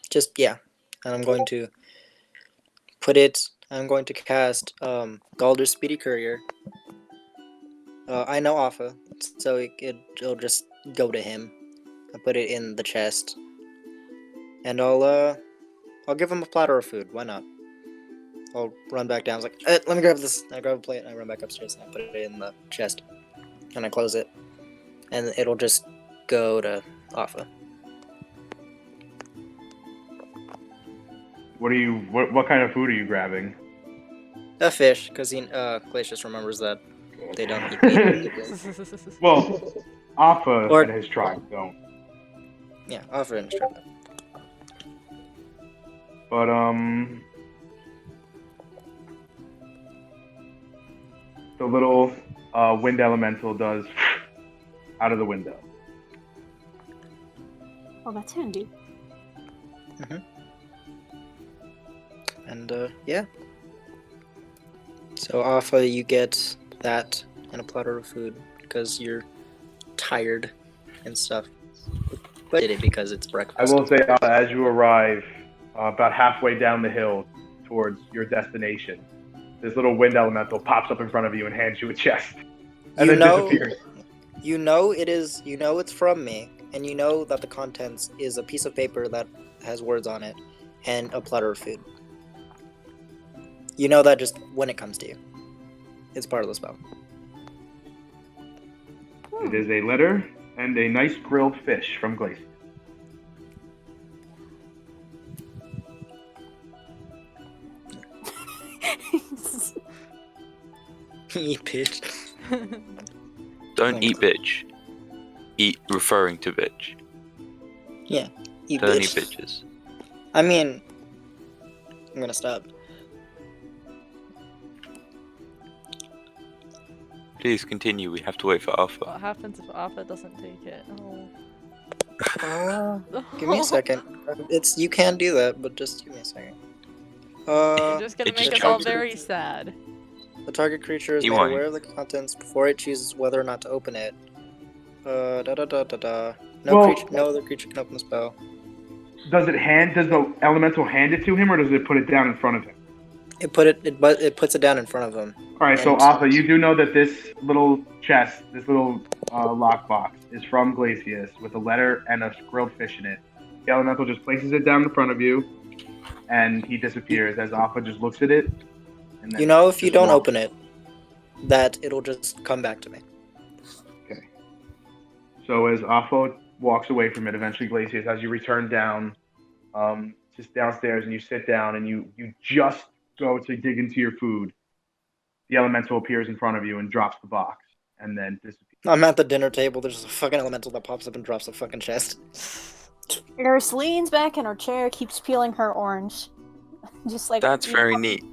Just, yeah. And I'm going to cast, Galder's Speedy Courier. I know Alpha, so it'll just go to him. I'll put it in the chest. And I'll give him a platter of food. Why not? I'll run back down. I was like, let me grab this. I grab a plate and I run back upstairs and I put it in the chest. And I close it. And it'll just go to Alpha. What kind of food are you grabbing? A fish, because Glacius remembers that they don't eat meat. Well, Alpha Or- and his tribe don't. Yeah, Alpha and his tribe. But the little wind elemental does out of the window. Oh, that's handy. And yeah. So Alpha, you get that and a platter of food because you're tired and stuff. But did it because it's breakfast. I will say, as you arrive about halfway down the hill towards your destination, this little wind elemental pops up in front of you and hands you a chest, and then disappears. You know it is. You know it's from me, and you know that the contents is a piece of paper that has words on it and a platter of food. You know that just when it comes to you. It's part of the spell. It is a letter and a nice grilled fish from Glacier. Eat bitch. Don't eat bitch. Eat referring to bitch. Yeah, eat Don't bitch. eat bitches. I mean, I'm gonna stop. Please continue. We have to wait for Alpha. What happens if Alpha doesn't take it? Oh. Give me a second. You can do that, but just give me a second. You're just gonna it make just us all chokes it. very sad. The target creature is You made won't. aware of the contents before it chooses whether or not to open it. No Well- no other creature can open the spell. Does the elemental hand it to him, or does it put it down in front of him? It puts it down in front of him. All right, so And- Alpha, you do know that this little chest, this little lockbox, is from Glacius with a letter and a grilled fish in it. The elemental just places it down in front of you, and he disappears as Alpha just looks at it. And then You know, if you just don't walks. open it, that it'll just come back to me. Okay. So as Alpha walks away from it, eventually Glacius, as you return down, just downstairs, and you sit down, and you just go to dig into your food, the elemental appears in front of you and drops the box, and then disappears. I'm at the dinner table. There's a fucking elemental that pops up and drops the fucking chest. Iris leans back in her chair, keeps peeling her orange. Just like That's very neat.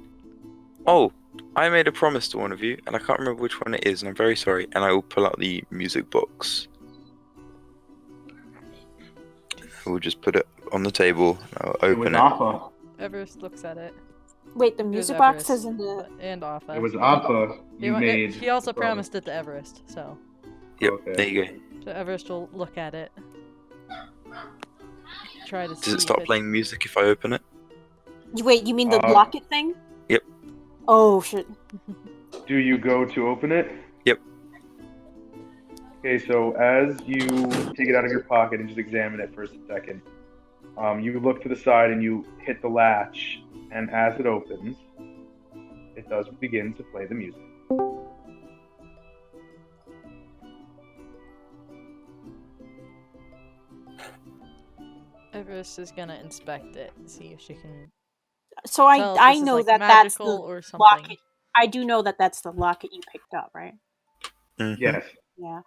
Oh, I made a promise to one of you, and I can't remember which one it is, and I'm very sorry. And I will pull out the music box. We'll just put it on the table. And I'll It was open it. Alpha. Everest looks at it. Wait, the It was music box Everest, is in the. and Alpha. It was Alpha. You made. He also the promise. promised it to Everest, so Yep, Okay. there you go. Everest will look at it. Try to see. Does it stop if playing music if I open it? Wait, you mean the Uh, locket thing? Yep. Oh shit. Do you go to open it? Yep. Okay, so as you take it out of your pocket and just examine it for a second, you look to the side and you hit the latch, and as it opens, it does begin to play the music. Everest is gonna inspect it, see if she can. So tell if I this is, know like, that that's the magical or something. locket. I do know that that's the locket you picked up, right? Yes. Yeah.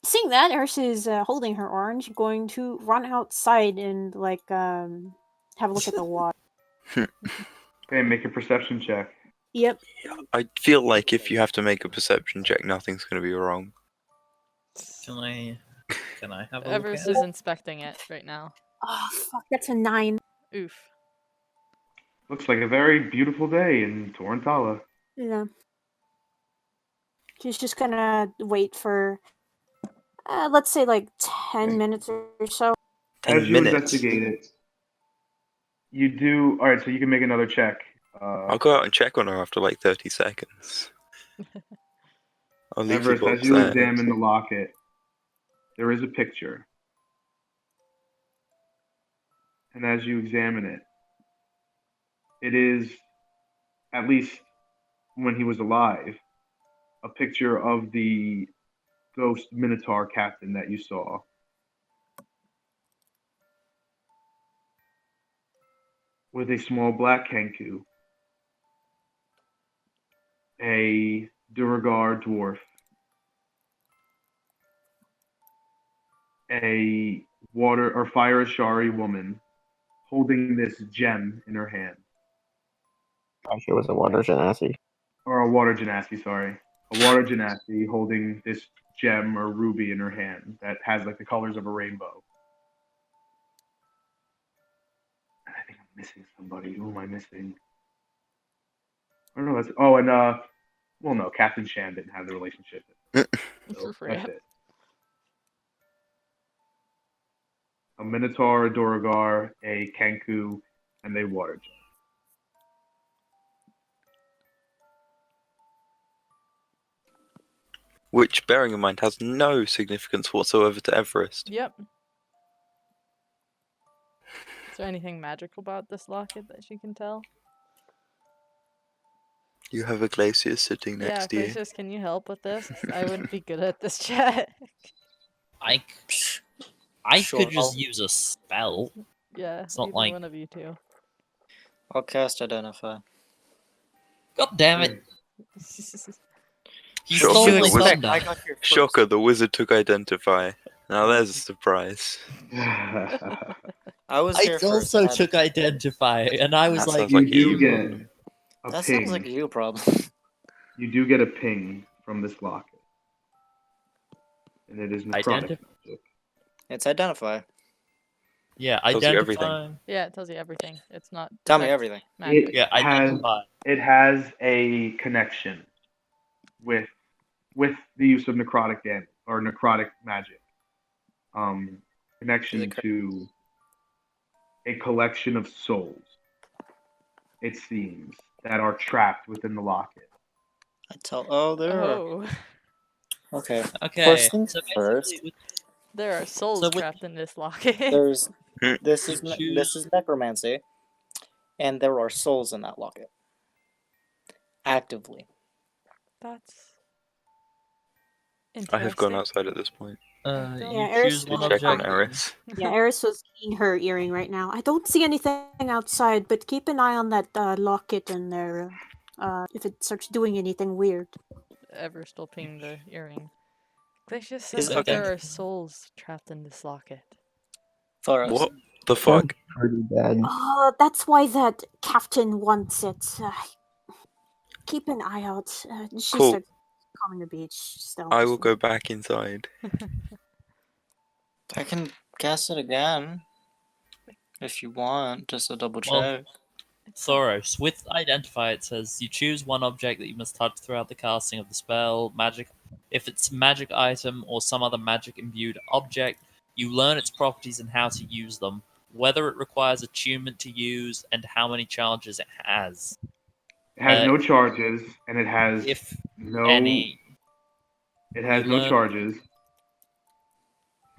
Seeing that, Eris is holding her orange, going to run outside and have a look at the water. Okay, make a perception check. Yep. I feel like if you have to make a perception check, nothing's going to be wrong. Can I have a look Everest at is it? inspecting it right now. Oh fuck, that's a 9. Oof. Looks like a very beautiful day in Torrentala. Yeah. She's just gonna wait for, let's say, like 10 minutes or so. As you investigate it, you do. All right, so you can make another check. I'll go out and check on her after like 30 seconds. I'll leave the Everest, box as you there. examine the locket, there is a picture. And as you examine it, it is, at least when he was alive, a picture of the ghost Minotaur captain that you saw. With a small black Kenku, a Duragar dwarf, a water or fire Ashari woman holding this gem in her hand. She was a water genasi. Or a water genasi, sorry. A water genasi holding this gem or ruby in her hand that has like the colors of a rainbow. I think I'm missing somebody. Who am I missing? I don't know. Well, no, Captain Shan didn't have the relationship. So that's it. A Minotaur, a Duragar, a Kenku, and a water gem. Which, bearing in mind, has no significance whatsoever to Everest. Yep. Is there anything magical about this locket that she can tell? You have a glacier sitting Yeah, next to you. Glacius, can you help with this? I wouldn't be good at this check. I Sure, could just I'll- use a spell. Yeah, It's not either like one of you two. I'll cast Identify. God damn it! He Shocker, stole the my wizard, thunder. I got here first. Shocker, the wizard took Identify. Now there's a surprise. I was I here first. also took Identify, and I was That like, sounds like You you. do get a That ping. sounds like a you problem. You do get a ping from this locket. And it is necrotic Identif- magic. It's Identify. yeah, Tells you Identify. everything. Yeah, it tells you everything. It's not. Tell me detect everything. magic. Yeah, Identify. It has a connection with the use of necrotic damage or necrotic magic. Connection to a collection of souls, it seems, that are trapped within the locket. Oh, there are. Oh, Okay. Okay, First things so first. basically, there are souls So with- trapped in this locket. There's this You is choose- this is necromancy, and there are souls in that locket. Actively. That's I interesting. have gone outside at this point. Yeah, you Eris choose one To check on object. Eris. Yeah, Eris was eating her earring right now. I don't see anything outside, but keep an eye on that locket in there. If it starts doing anything weird. Ever still ping the earring. Glacius Is says it that okay? there are souls trapped in this locket. Thoros. What the fuck? Pretty bad. That's why that captain wants it. Keep an eye out. She Cool. starts combing the beach. Still. I will go back inside. I can cast it again. If you want, just a double check. Well, Thoros, with Identify, it says you choose one object that you must touch throughout the casting of the spell. Magic. If it's a magic item or some other magic imbued object, you learn its properties and how to use them, whether it requires attunement to use, and how many charges it has. It has Uh, no charges, and it has if no. any, It has you no learn- charges,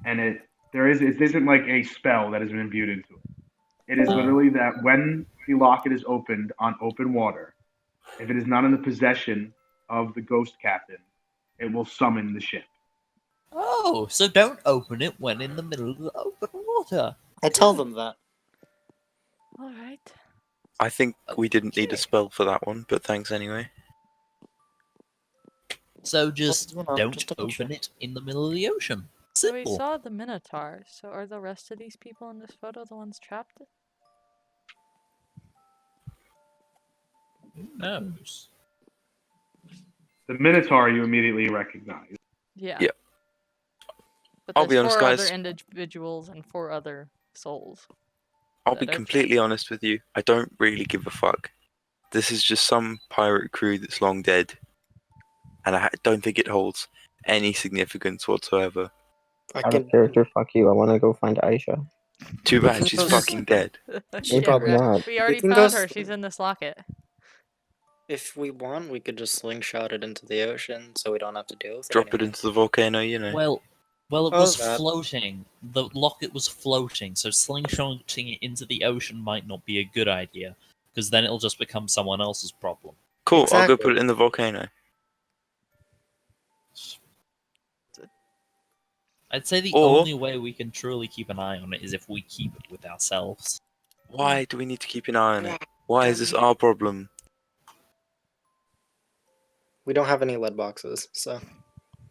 and it isn't like a spell that has been imbued into it. It is No. literally that when the locket is opened on open water, if it is not in the possession of the ghost captain, it will summon the ship. Oh, so don't open it when in the middle of the open water. I tell them that. All right. I think we didn't need a spell for that one, but thanks anyway. So just Well, you know, don't just double open check. it in the middle of the ocean. So we Simple. saw the Minotaur. So are the rest of these people in this photo the ones trapped? Who knows? The Minotaur you immediately recognize. Yeah. Yeah. But I'll there's be honest, 4 other guys. individuals and 4 other souls. I'll that be are completely honest with you. I don't really give a fuck. This is just some pirate crew that's long dead, and I don't think it holds any significance whatsoever. Out of character, fuck you. I want to go find Aisha. Too bad she's fucking dead. She's probably not. We already can found go her. She's in this locket. If we want, we could just slingshot it into the ocean, so we don't have to deal with Drop it anymore. into the volcano, you know. Well, it Oh, was that. floating. The locket was floating, so slingshotting it into the ocean might not be a good idea, because then it'll just become someone else's problem. Cool, I'll go Exactly. put it in the volcano. I'd say the Or- only way we can truly keep an eye on it is if we keep it with ourselves. Why do we need to keep an eye on it? Why is this our problem? We don't have any lead boxes, so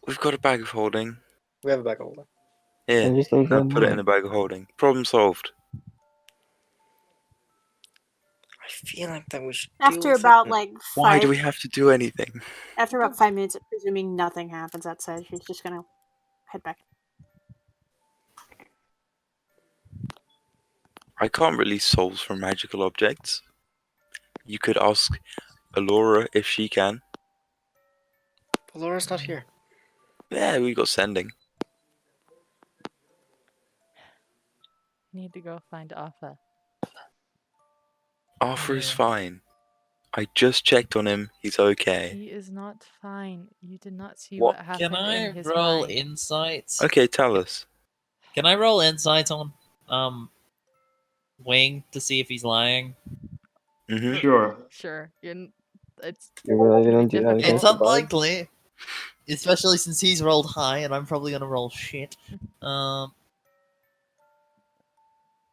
We've got a bag of holding. we have a bag of holding. Here, And just leave now them put it in alone. the bag of holding. Problem solved. I feel like that we should. After deal with about it. like Why 5, do we have to do anything? after about 5 minutes, presuming nothing happens outside, she's just gonna head back. I can't release souls from magical objects. You could ask Alora if she can. But Laura's not here. Yeah, we got sending. Need to go find Alpha. Arthur is fine. I just checked on him. He's okay. He is not fine. You did not see What? what happened Can I in his roll mind. insights? Okay, tell us. Can I roll insight on Wing to see if he's lying? Mm-hmm. Sure. Sure. It's You really gonna be didn't do that difficult. It's unlikely, especially since he's rolled high and I'm probably gonna roll shit.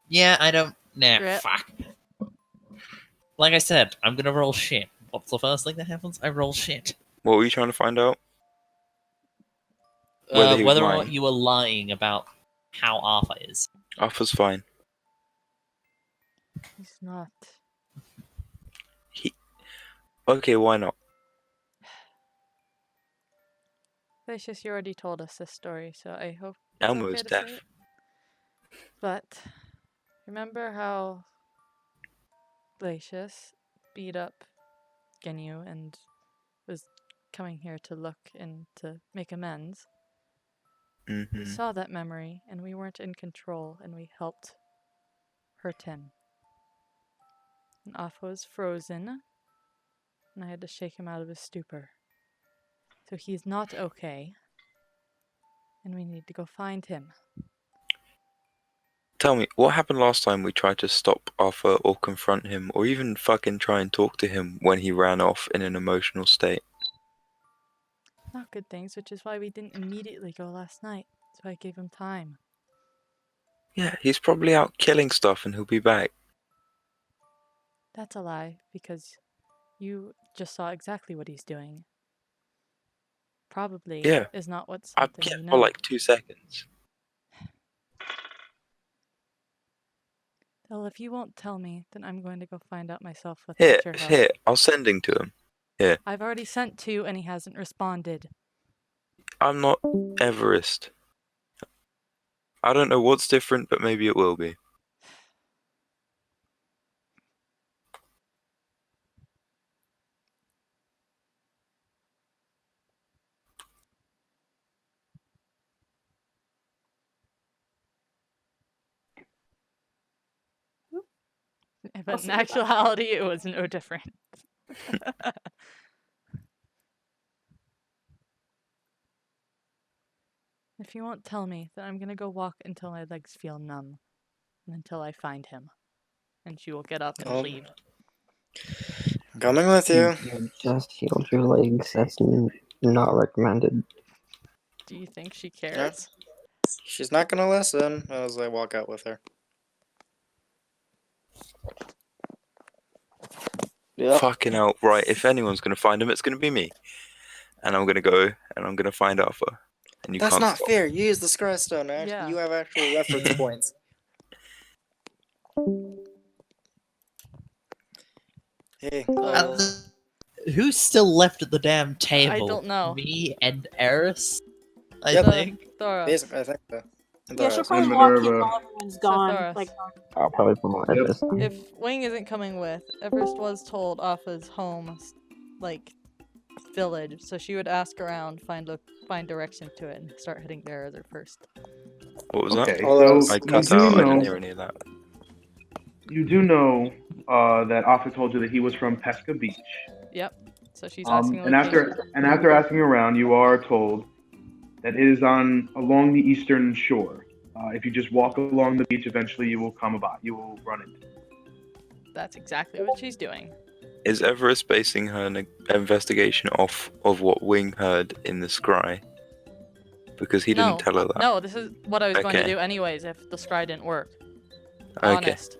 Yeah, I don't. Nah, Rip. fuck. Like I said, I'm gonna roll shit. What's the first thing that happens? I roll shit. What were you trying to find out? Whether he was Whether or lying. not you were lying about how Arthur is. Arthur's fine. He's not. Okay, why not? Glacius, you already told us this story, so I hope it's Elmo okay is to say deaf. it. But remember how Glacius beat up Genu and was coming here to look and to make amends? Mm-hmm. We saw that memory, and we weren't in control, and we helped hurt him. And Alpha was frozen, and I had to shake him out of his stupor. So he's not okay, and we need to go find him. Tell me, what happened last time we tried to stop Arthur or confront him or even fucking try and talk to him when he ran off in an emotional state? Not good things, which is why we didn't immediately go last night. So I gave him time. Yeah, he's probably out killing stuff and he'll be back. That's a lie, because you just saw exactly what he's doing. Probably Yeah. is not what's I something kept you for know. like 2 seconds. Well, if you won't tell me, then I'm going to go find out myself with Here, your help. here, I'll sending to him. Here. I've already sent 2 and he hasn't responded. I'm not Everest. I don't know what's different, but maybe it will be. But in actuality, it was no different. If you won't tell me, then I'm gonna go walk until my legs feel numb, and until I find him. And she will get up and Oh. leave. I'm coming with you. You just healed your legs. That's not recommended. Do you think she cares? She's not gonna listen as I walk out with her. Yep. Fucking hell. Right, if anyone's going to find him, it's going to be me. And I'm going to go and I'm going to find Alpha. And you That's can't not stop. fair. You use the Scry Stone. Yeah. You have actual reference points. Hey. Who's still left at the damn table? I don't know. Me and Eris, I Yep. think. Thora. Basically, I think so. Yeah, she'll Thoros. probably And walk in Minerva. while everyone's gone. Thoros. Like, I'll probably put my Everest. If Wing isn't coming with, Everest was told Alpha's home, like, village, so she would ask around, find direction to it, and start heading there as her first. What was Okay, that? so I cut you out. I didn't know- hear any of that. You do know that Alpha told you that he was from Pesca Beach. Yep. So she's asking And after asking around, you are told that it is along the eastern shore. If you just walk along the beach, eventually you will you will run into it. That's exactly what she's doing. Is Everest basing her investigation off of what Wing heard in the scry? Because he didn't tell her that. No, this is what I was going to Okay. do anyways if the scry didn't work. Okay. Honest.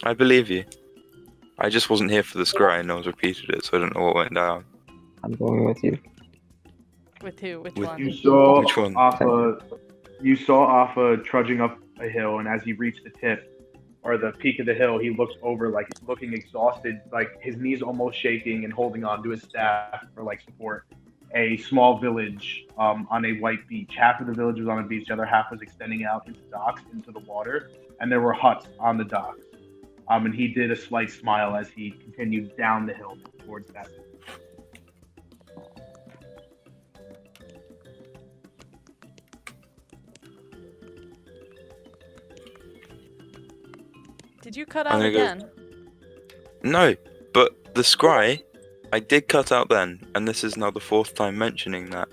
I believe you. I just wasn't here for the scry and no one's repeated it, so I don't know what went down. I'm going with you. With who? Which With- one? You saw Which one? Alpha trudging up a hill, and as he reached the tip or the peak of the hill, he looks over, like looking exhausted, like his knees almost shaking and holding on to his staff for like support. A small village on a white beach. Half of the village was on a beach, the other half was extending out into docks, into the water, and there were huts on the docks. And he did a slight smile as he continued down the hill towards that. Did you cut I'm out gonna go- again? No, but the scry, I did cut out then, and this is now the fourth time mentioning that.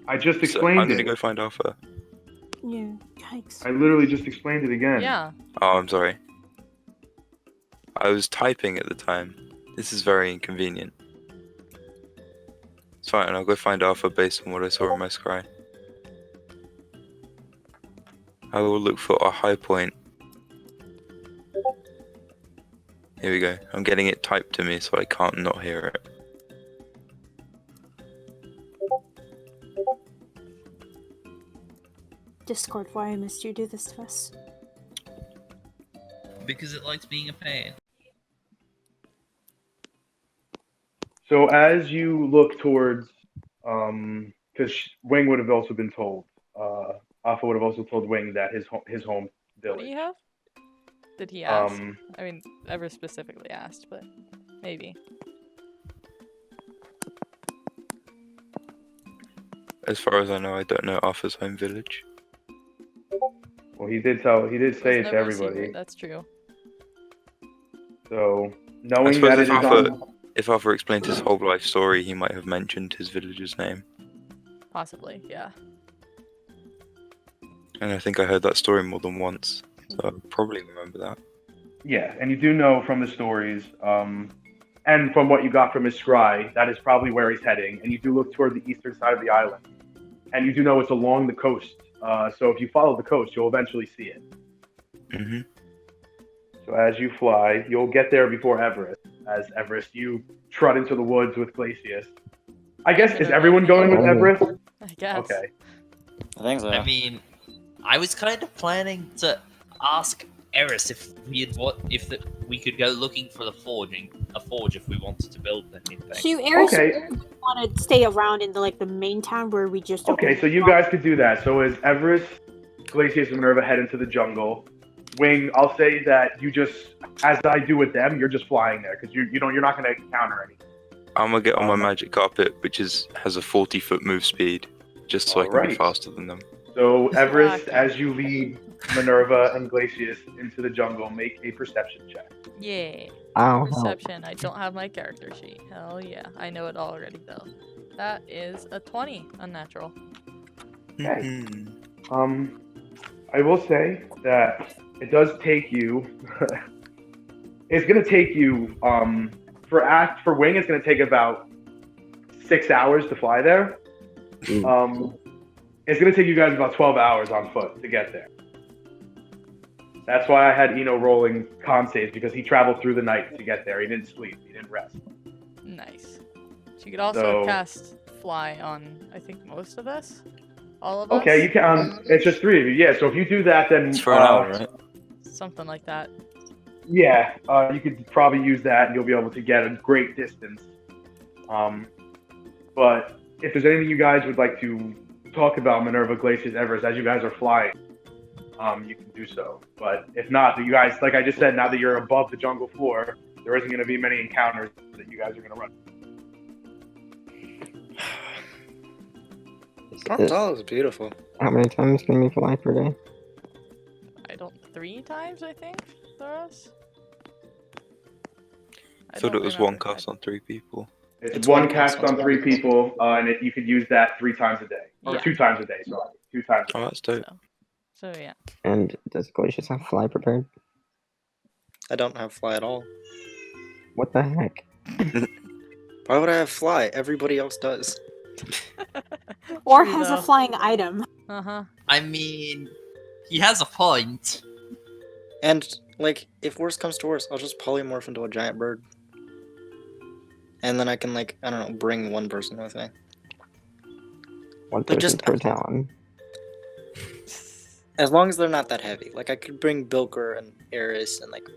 I just So explained I'm gonna it. go find Alpha. yeah, yikes. I literally just explained it again. Yeah. Oh, I'm sorry. I was typing at the time. This is very inconvenient. It's fine, I'll go find Alpha based on what I saw in my scry. I will look for a high point. Here we go. I'm getting it typed to me so I can't not hear it. Discord, why must you do this to us? Because it likes being a pain. So as you look towards, because Wing would have also been told, Alpha would have also told Wing that his home What do village. you have? Did he ask? Um, I mean, ever specifically asked, but maybe. As far as I know, I don't know Alpha's home village. Well, he did say It's it to never a everybody. secret, that's true. So I knowing suppose that it if is Alpha, on, if Alpha explained his whole life story, he might have mentioned his village's name. Possibly, yeah. And I think I heard that story more than once, so I'll probably remember that. yeah, and you do know from the stories, and from what you got from his scry, that is probably where he's heading. And you do look toward the eastern side of the island, and you do know it's along the coast. So if you follow the coast, you'll eventually see it. Mm-hmm. So as you fly, you'll get there before Everest. As Everest, you trot into the woods with Glacius. I guess, is everyone going with Everest? I guess. Okay. I think so. I mean, I was kind of planning to ask Eris if we could go looking for a forge if we wanted to build anything. So Eris Okay. want to stay around in the main town where we just Okay, so you guys could do that. So as Everest, Glacius, and Minerva head into the jungle, Wing, I'll say that you just, as I do with them, you're just flying there because you're not going to encounter anything. I'm gonna get on my magic carpet, which has a 40-foot move speed, just so I can be Alright. faster than them. So Everest, as you lead Minerva and Glacius into the jungle, make a perception check. Yeah. Ow, help. Perception. I don't have my character sheet. Hell yeah. I know it already though. That is a 20. Unnatural. Okay. I will say that it does take you. It's gonna take you. For wing, it's gonna take about 6 hours to fly there. It's gonna take you guys about 12 hours on foot to get there. That's why I had Eno rolling con saves, because he traveled through the night to get there. He didn't sleep. He didn't rest. Nice. So you could also So- cast fly on, I think, most of us? All of us? Okay, you can. It's just 3 of you. Yeah. So if you do that, then It's for an hour, right? Something like that. yeah, you could probably use that, and you'll be able to get a great distance. But if there's anything you guys would like to talk about Minerva Glaciers Everest as you guys are flying, you can do so. But if not, you guys, like I just said, now that you're above the jungle floor, there isn't going to be many encounters that you guys are going to run. Frontal is beautiful. How many times can we fly per day? I don't. 3 times, I think, for us? I thought it was one cast on 3 people. It's one cast on 3 people, and you could use that 3 times a day. Or Yeah. 2 times a day, sorry. 2 times a day. Oh, that's dope. So yeah. And does Glacius have fly prepared? I don't have fly at all. What the heck? Why would I have fly? Everybody else does. Or True, has a though. flying item. Uh-huh. I mean, he has a point. And, like, if worse comes to worse, I'll just polymorph into a giant bird. And then I can, like, I don't know, bring one person with me. One But person just- per talon. As long as they're not that heavy. Like, I could bring Bilker and Eris and, like,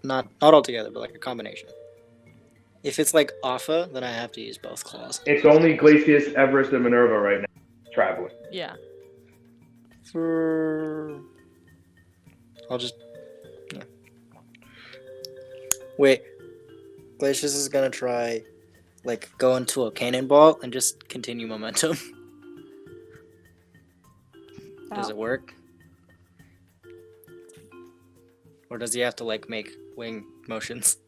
not all together, but, like, a combination. If it's, like, Alpha, then I have to use both claws. It's only Glacius, Everest, and Minerva right now traveling. Yeah. I'll just... Yeah. Wait. Glacius is gonna try, like, go into a cannonball and just continue momentum. Does it work? Or does he have to, like, make wing motions?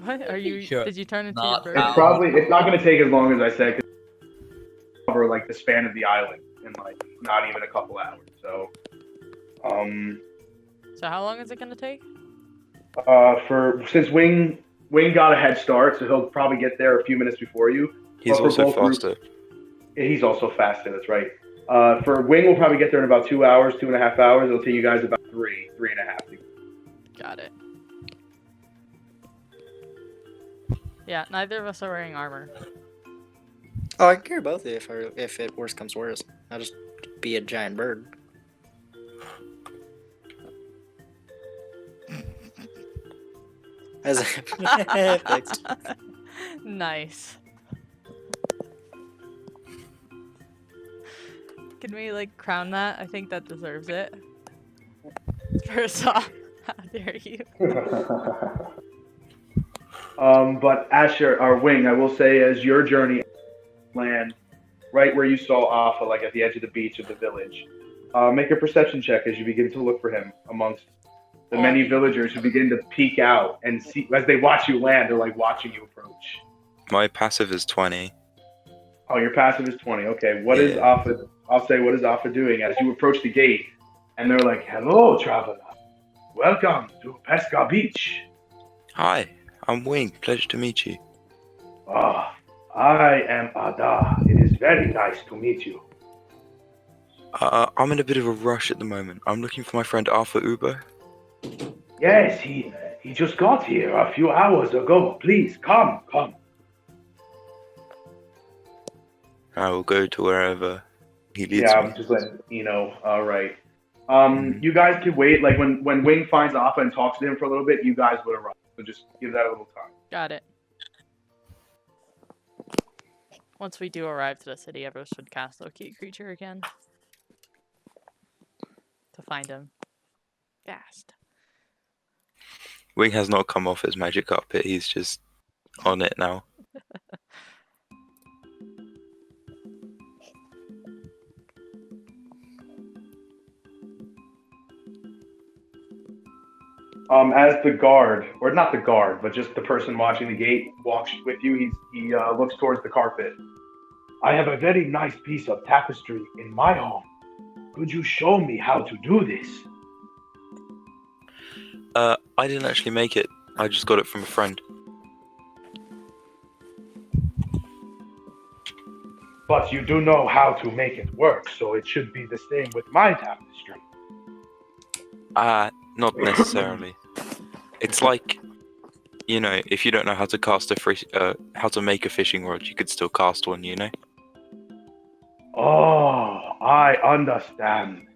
What are you? Sure. Did you turn into Not a bird? It's not going to take as long as I said, 'cause it's cover, like, the span of the island in, like, not even a couple hours. So, So how long is it gonna take? since Wing got a head start, so he'll probably get there a few minutes before you. He's But for also both groups- faster. Yeah, he's also faster. That's right. For Wing, we'll probably get there in about 2 hours, 2.5 hours. It'll take you guys about 3.5. Got it. Yeah, neither of us are wearing armor. Oh, I can carry both if it worse comes to worse. I'll just be a giant bird. As fixed. Nice. Can we like crown that? I think that deserves it. First off, how dare you? But Asher, or Wing, I will say, as your journey land, right where you saw Alpha, like at the edge of the beach of the village, make a perception check as you begin to look for him amongst the many villagers who begin to peek out and see as they watch you land. They're like watching you approach. My passive is 20. Oh, your passive is 20. Okay, what is Alpha? I'll say, what is Alpha doing as you approach the gate? And they're like, "Hello, traveler. Welcome to Pesca Beach." Hi, I'm Wing. Pleasure to meet you. Ah, I am Ada. It is very nice to meet you. I'm in a bit of a rush at the moment. I'm looking for my friend Arthur Uber. Yes, he just got here a few hours ago. Please come. I will go to wherever he leads Yeah, me. I'm just letting you know. All right. You guys can wait. Like when Wing finds Alpha and talks to him for a little bit, you guys would arrive. So just give that a little time. Got it. Once we do arrive to the city, everyone should cast Locate Creature again. To find him. Fast. Wing has not come off his magic carpet. He's just on it now. As the guard, or not the guard, but just the person watching the gate walks with you, he looks towards the carpet. I have a very nice piece of tapestry in my home. Could you show me how to do this? I didn't actually make it. I just got it from a friend. But you do know how to make it work, so it should be the same with my tapestry. Not necessarily. It's like, you know, if you don't know how to cast how to make a fishing rod, you could still cast one, you know? Oh, I understand.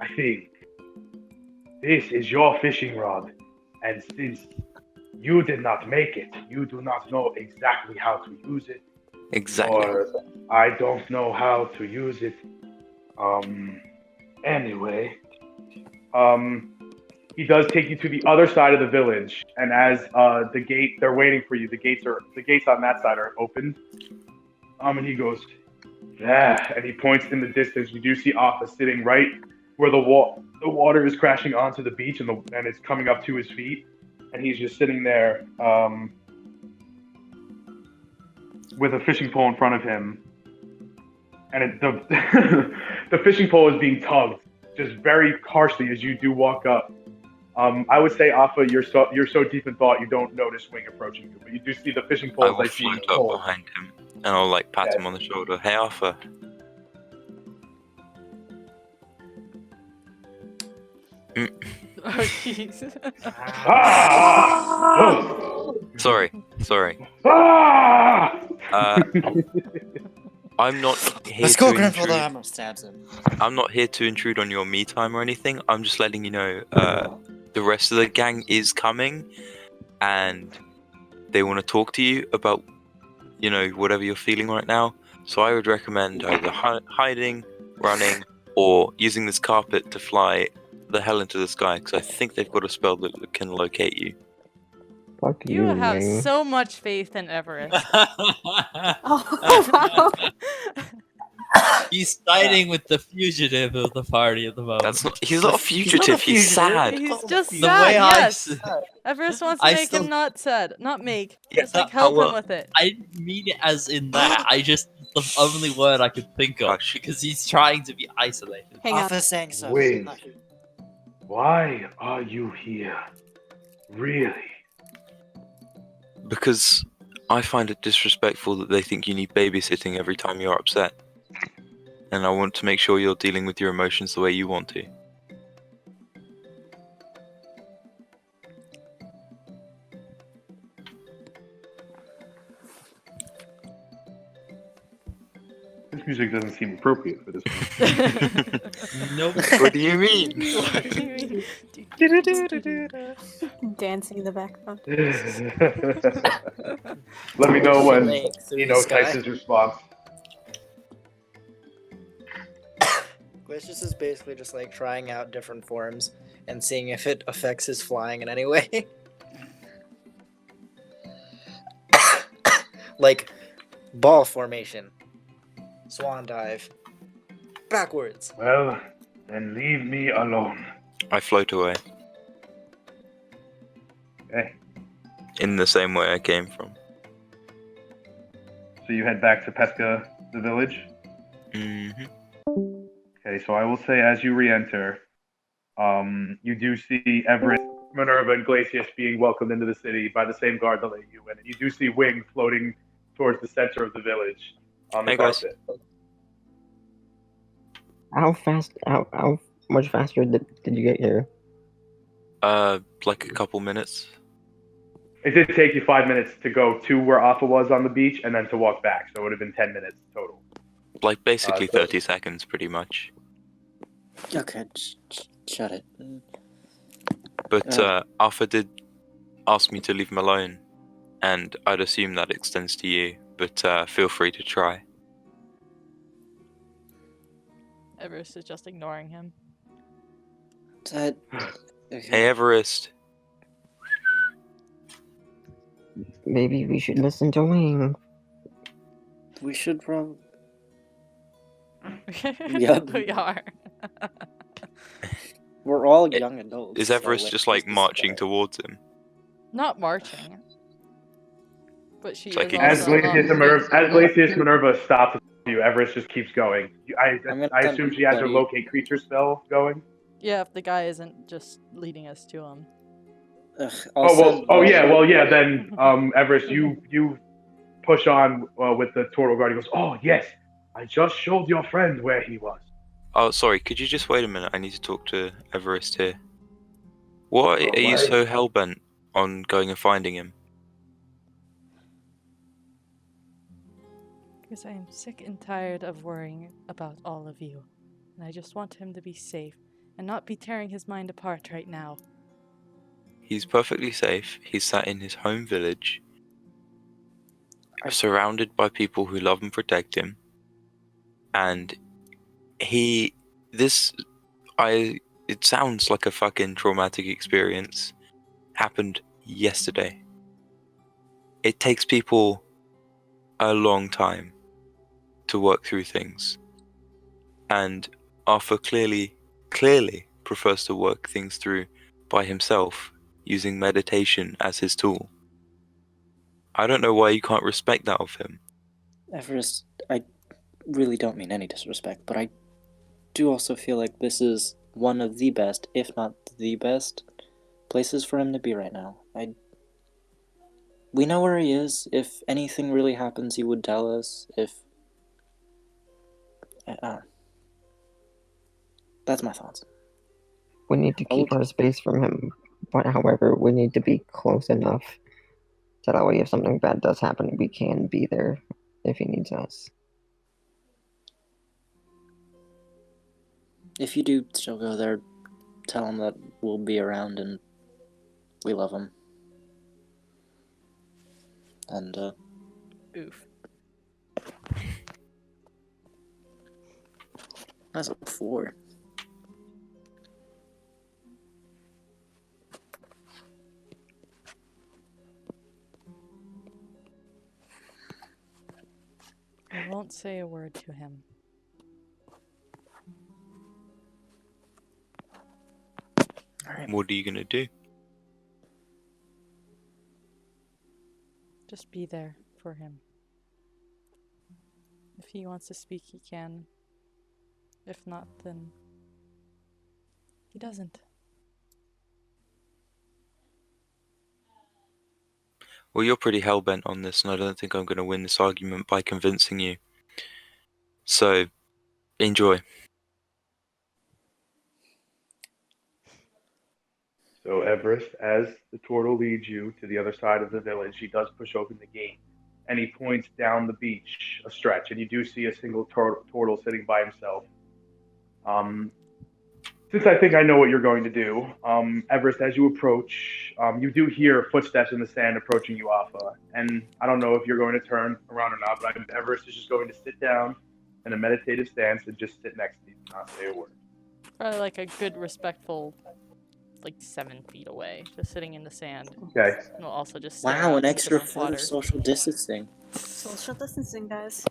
I think this is your fishing rod, and since you did not make it, you do not know exactly how to use it. Exactly. Or I don't know how to use it. Anyway, he does take you to the other side of the village, and as the gate, they're waiting for you. The gates on that side are opened. And he goes, yeah, and he points in the distance. You do see Alpha sitting right where the water is crashing onto the beach, and it's coming up to his feet, and he's just sitting there with a fishing pole in front of him, and the fishing pole is being tugged just very harshly as you do walk up. I would say, Alpha, you're so deep in thought you don't notice Wing approaching you, but you do see the fishing pole. I will float up behind him and I'll like pat him on the shoulder. Hey, Alpha. Oh, jeez. Sorry. I'm not here Let's go, to Grandfather intrude. Hammer stabs him. I'm not here to intrude on your me time or anything. I'm just letting you know the rest of the gang is coming and they want to talk to you about, you know, whatever you're feeling right now. So I would recommend either hiding, running, or using this carpet to fly the hell into the sky, because I think they've got a spell that can locate you. Fuck You have Wing. so much faith in Everest. He's siding with the fugitive of the party at the moment. He's not a fugitive, he's sad. He's just The sad, way I yes. s- Everest wants to I make still- him not sad. Not make. Yeah, Just like help him with it. I didn't mean it as in that. I just the only word I could think of because he's trying to be isolated. Arthur saying so. Wing, why are you here? Really? Because I find it disrespectful that they think you need babysitting every time you're upset. And I want to make sure you're dealing with your emotions the way you want to. This music doesn't seem appropriate for this one. Nope. What do you mean? What do you mean? Dancing in the background. Let me know when Through you the know sky. Tyson's response. Glacius is basically just like trying out different forms and seeing if it affects his flying in any way. Like ball formation, swan dive, backwards. Well, then leave me alone. I float away. Okay. In the same way I came from. So you head back to Pesca, the village? Mm-hmm. Okay, so I will say as you re-enter, you do see Everett, Minerva, and Glacius being welcomed into the city by the same guard that let you in. And you do see Wing floating towards the center of the village on the Hey, guys. carpet. How much faster did you get here? Like a couple minutes. It did take you 5 minutes to go to where Alpha was on the beach and then to walk back, so it would have been 10 minutes total. Like basically so- 30 seconds, pretty much. Okay, shut it. But Alpha did ask me to leave him alone, and I'd assume that extends to you, but feel free to try. Everest is just ignoring him. Dad. Hey, Everest. Maybe we should listen to Wing. We should probably. We are. We're all young adults. Is so Everest just like marching towards him? Not marching. But she It's like is he As also Glacius Minerva stops you, Everest just keeps going. I gonna assume she has her buddy. locate creature spell going. Yeah, if the guy isn't just leading us to him. Yeah. Then Everest, you push on with the Turtle Guard. He goes, "Oh yes, I just showed your friend where he was." Oh, sorry. Could you just wait a minute? I need to talk to Everest here. Why are you why? so hellbent on going and finding him? Because I am sick and tired of worrying about all of you. And I just want him to be safe and not be tearing his mind apart right now. He's perfectly safe. He's sat in his home village, surrounded by people who love and protect him. And it sounds like a fucking traumatic experience. Happened yesterday. It takes people a long time to work through things. And Arthur clearly prefers to work things through by himself, using meditation as his tool. I don't know why you can't respect that of him. Everest, I really don't mean any disrespect, but I do also feel like this is one of the best, if not the best, places for him to be right now. We know where he is. If anything really happens, he would tell us. That's my thoughts. We need to keep our space from him, but however, we need to be close enough so that way if something bad does happen, we can be there if he needs us. If you do still go there, tell him that we'll be around and we love him. And, Oof. That's a 4. I won't say a word to him. What are you gonna do? Just be there for him. If he wants to speak, he can. If not, then he doesn't. Well, you're pretty hellbent on this, and I don't think I'm going to win this argument by convincing you. So, enjoy. So Everest, as the turtle leads you to the other side of the village, he does push open the gate, and he points down the beach a stretch, and you do see a single turtle sitting by himself. Since I think I know what you're going to do, Everest, as you approach, you do hear footsteps in the sand approaching you, Alpha. And I don't know if you're going to turn around or not, but Everest is just going to sit down in a meditative stance and just sit next to you, not say a word. Probably like a good, respectful, like 7 feet away, just sitting in the sand. Okay. And we'll also just wow, an extra foot foot of social distancing. Social distancing, guys.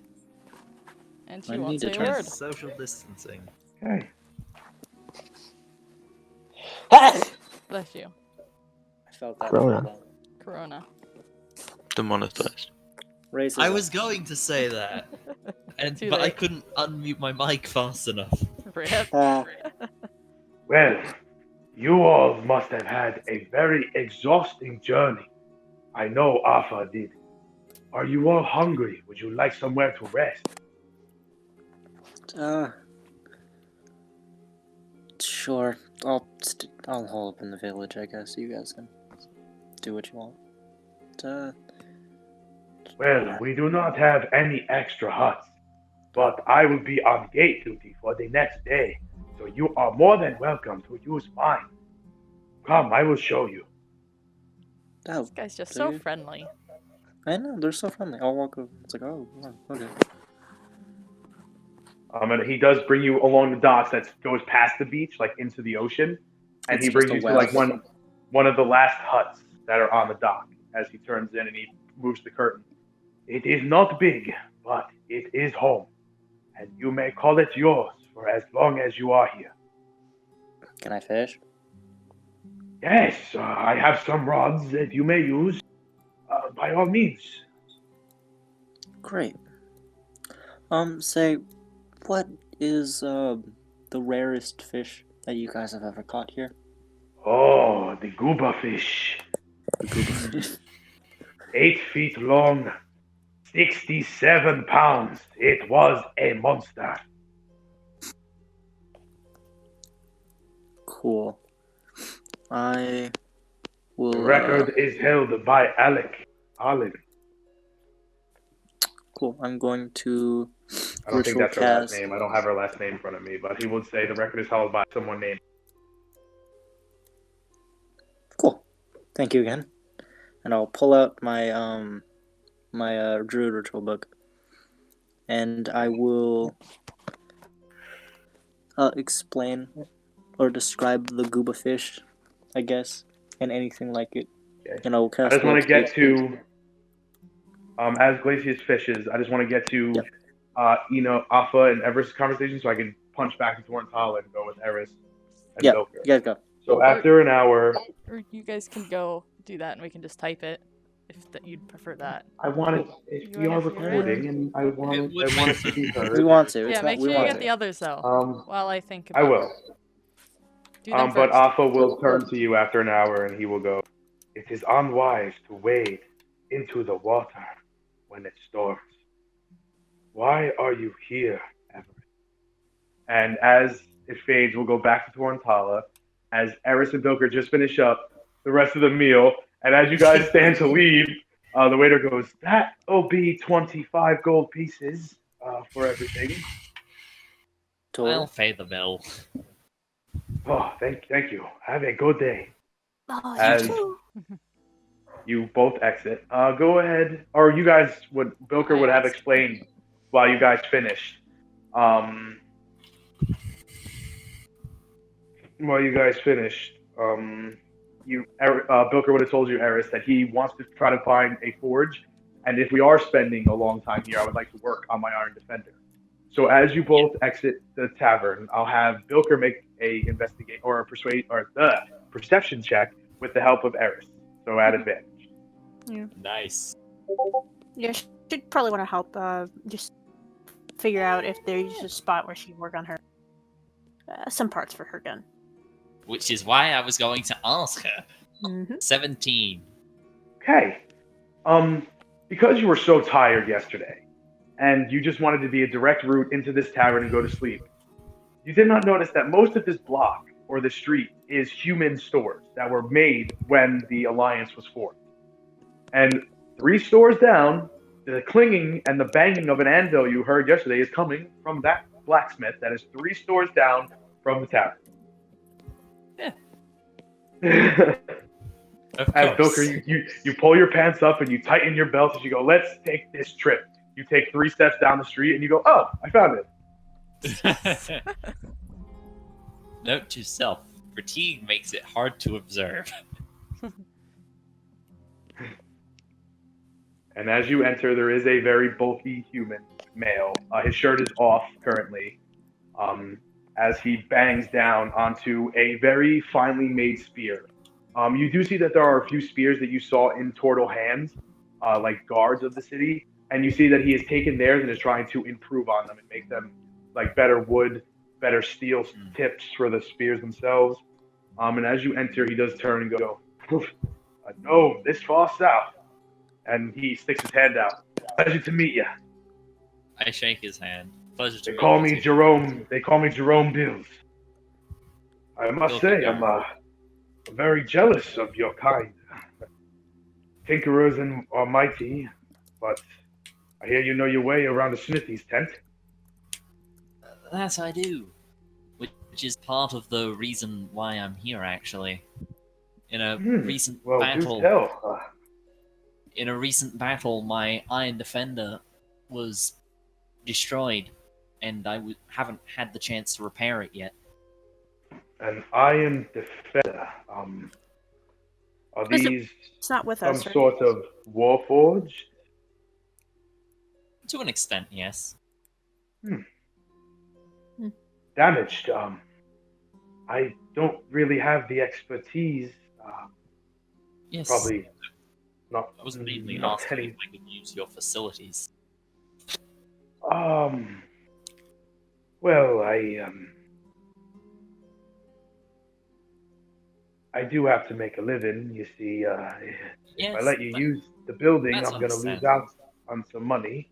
And she won't say a word. Social distancing. Okay. Bless you. I felt that. Corona. Demonetized. I was going to say that, but I couldn't unmute my mic fast enough. Well, you all must have had a very exhausting journey. I know Alpha did. Are you all hungry? Would you like somewhere to rest? Sure. I'll hole up in the village, I guess. You guys can do what you want. Well, we do not have any extra huts, but I will be on gate duty for the next day, so you are more than welcome to use mine. Come, I will show you. This guy's just so friendly. I know, they're so friendly. I'll walk over. It's like, oh, okay. And he does bring you along the docks that goes past the beach, like into the ocean, and It's he brings just you a to like well. one of the last huts that are on the dock. As he turns in and he moves the curtain. It is not big, but it is home, and you may call it yours for as long as you are here. Can I fish? Yes, I have some rods that you may use. By all means. Great. Say, what is the rarest fish that you guys have ever caught here? Oh, the gooba fish. The gooba fish. 8 feet long, 67 pounds. It was a monster. Cool. I will. The record is held by Alec. Cool. I'm going to. I don't think ritual that's her last cast. name. I don't have her last name in front of me, but he would say the record is held by someone named. Cool. Thank you again. And I'll pull out my my druid ritual book, and I will explain or describe the gooba fish, I guess, and anything like it. Okay. And I will I cast. just want to get to, as Glacius fishes, I just want to get to, Alpha and Everest conversation so I can punch back to Torrentala and go with Eris and Yeah, Bilker. you guys go. So after an hour, Or you guys can go do that and we can just type it if you'd prefer that. I want it. If we are recording, and I want it to be heard. We want to. Yeah, make sure you get the others though. While I think about I will. Do them But first. Alpha will turn to you after an hour, and he will go. It is unwise to wade into the water when it storms. Why are you here, Everett? And as it fades, we'll go back to Torrentala. As Eris and Bilker just finish up the rest of the meal, and as you guys stand to leave, the waiter goes, "That'll be 25 gold pieces for everything." I'll pay the bill. Oh, thank you. Have a good day. Oh, As you both exit, go ahead, or you guys would, Bilker would have explained while you guys finished. While you guys finished, Bilker would have told you, Eris, that he wants to try to find a forge, and if we are spending a long time here, I would like to work on my Iron Defender. So as you both exit the tavern, I'll have Bilker make a investigate or a perception check with the help of Eris. So at advantage. Yeah. Nice. Yeah, she'd probably want to help. Just figure out if there's a spot where she can work on her some parts for her gun. Which is why I was going to ask her. Mm-hmm. 17. Okay. Because you were so tired yesterday, and you just wanted to be a direct route into this tavern and go to sleep, you did not notice that most of this block or the street is human stores that were made when the Alliance was formed. And 3 stores down, the clinging and the banging of an anvil you heard yesterday is coming from that blacksmith that is 3 stores down from the tavern. Yeah. As Bilker, you pull your pants up and you tighten your belt as you go, "Let's take this trip." You take 3 steps down the street and you go, "Oh, I found it." Note to self, fatigue makes it hard to observe. And as you enter, there is a very bulky human male. His shirt is off currently, as he bangs down onto a very finely made spear. You do see that there are a few spears that you saw in Tortle hands, like guards of the city, and you see that he has taken theirs and is trying to improve on them and make them like better wood, better steel tips for the spears themselves. And as you enter, he does turn and go, "No, this far south." And he sticks his hand out. "Pleasure to meet you." I shake his hand. Pleasure to They meet call you me too. Jerome. They call me Jerome Bills. I must say, I'm very jealous of your kind. Tinkerers are mighty, but I hear you know your way around a smithy's tent. That I do. Which is part of the reason why I'm here, actually. In a recent battle... do tell. In a recent battle, my Iron Defender was destroyed, and I haven't had the chance to repair it yet. An Iron Defender. Are these it's not with some us, right? sort of warforged? To an extent, yes. Damaged. I don't really have the expertise. Yes. Probably not. I was mainly not asking any. if I could use your facilities. Well, I do have to make a living. You see, if I Yes, let you use the building, that's I'm going to lose understandable. out on some money.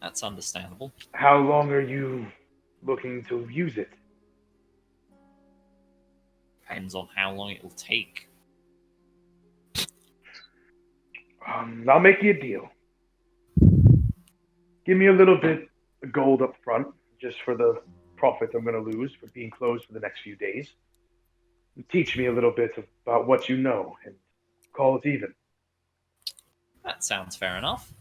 That's understandable. How long are you looking to use it? Depends on how long it will take. I'll make you a deal. Give me a little bit of gold up front, just for the profit I'm going to lose for being closed for the next few days. And teach me a little bit about what you know, and call it even. That sounds fair enough.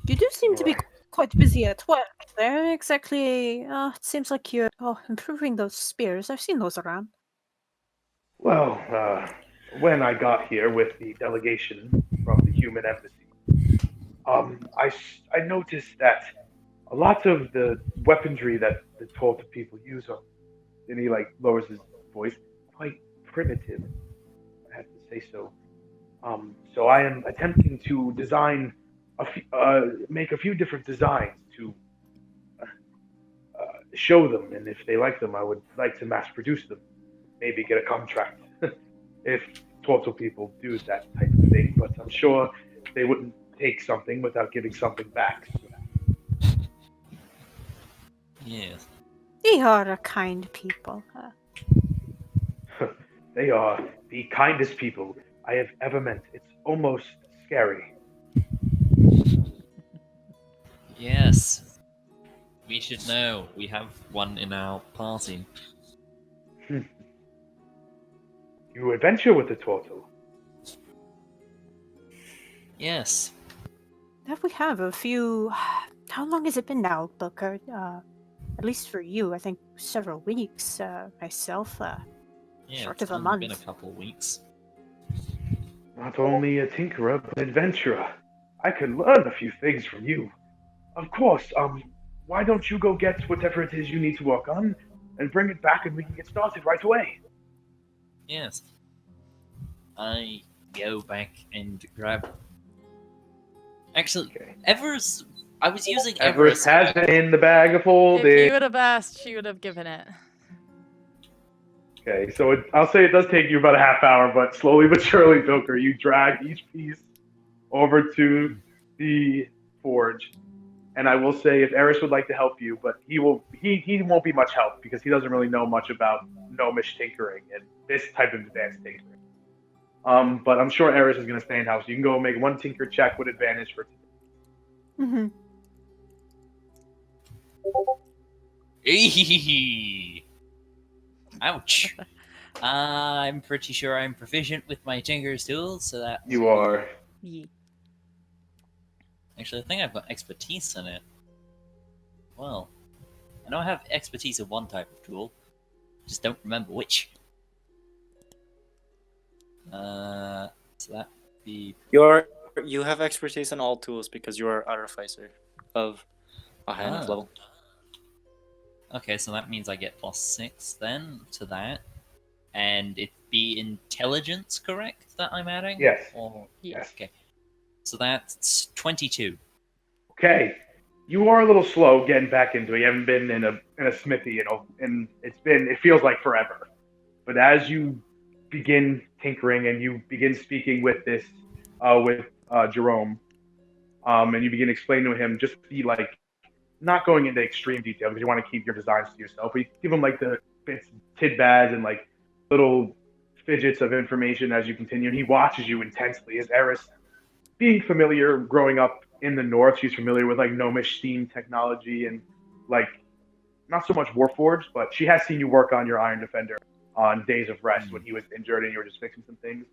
You do seem to be quite busy at work there. Exactly. It seems like you're improving those spears. I've seen those around. Well, when I got here with the delegation from the human embassy, I noticed that a lot of the weaponry that the Tulta people use are, and he like lowers his voice, quite primitive. I have to say so. So I am attempting to design make a few different designs to show them, and if they like them, I would like to mass produce them. Maybe get a contract if Tortle people do that type of thing. But I'm sure they wouldn't take something without giving something back. Yes. They are a kind people. They are the kindest people I have ever met. It's almost scary. Yes. We should know. We have one in our party. You adventure with the Tortle. Yes. That we have a few. How long has it been now, Booker? At least for you, I think several weeks. Myself, Yeah, short it's of a only month. been a couple of weeks. Not only a tinkerer, but an adventurer. I can learn a few things from you. Of course, why don't you go get whatever it is you need to work on and bring it back and we can get started right away? Yes. I go back and grab. Actually, Everest. I was using Everest Everest. has it in the bag of holding. If you would have asked, she would have given it. Okay, so I'll say it does take you about a half hour, but slowly but surely, Joker, you drag each piece over to the forge. And I will say, if Eris would like to help you, but he won't be much help because he doesn't really know much about gnomish tinkering and this type of advanced tinkering. But I'm sure Eris is going to stay in house. You can go make one tinker check with advantage for. Mm-hmm. Ouch. I'm pretty sure I'm proficient with my tinker's tools, so that. You are. Yeah. Actually, I think I've got expertise in it. Well, I know I have expertise in one type of tool. Just don't remember which. So that be. You have expertise in all tools because you are artificer of a high enough level. Okay, so that means I get +6 then to that. And it be intelligence, correct, that I'm adding? Yes. Or... Yes. Okay. So that's 22. Okay. You are a little slow getting back into it. You haven't been in a smithy, and it feels like forever. But as you begin tinkering and you begin speaking with Jerome, and you begin explaining to him, just be like, not going into extreme detail because you want to keep your designs to yourself, but you give him like the bits, tidbits, and like little fidgets of information as you continue. And he watches you intensely as Eris, being familiar, growing up in the north, she's familiar with like gnomish steam technology and like not so much Warforged, but she has seen you work on your Iron Defender on Days of Rest when he was injured and you were just fixing some things.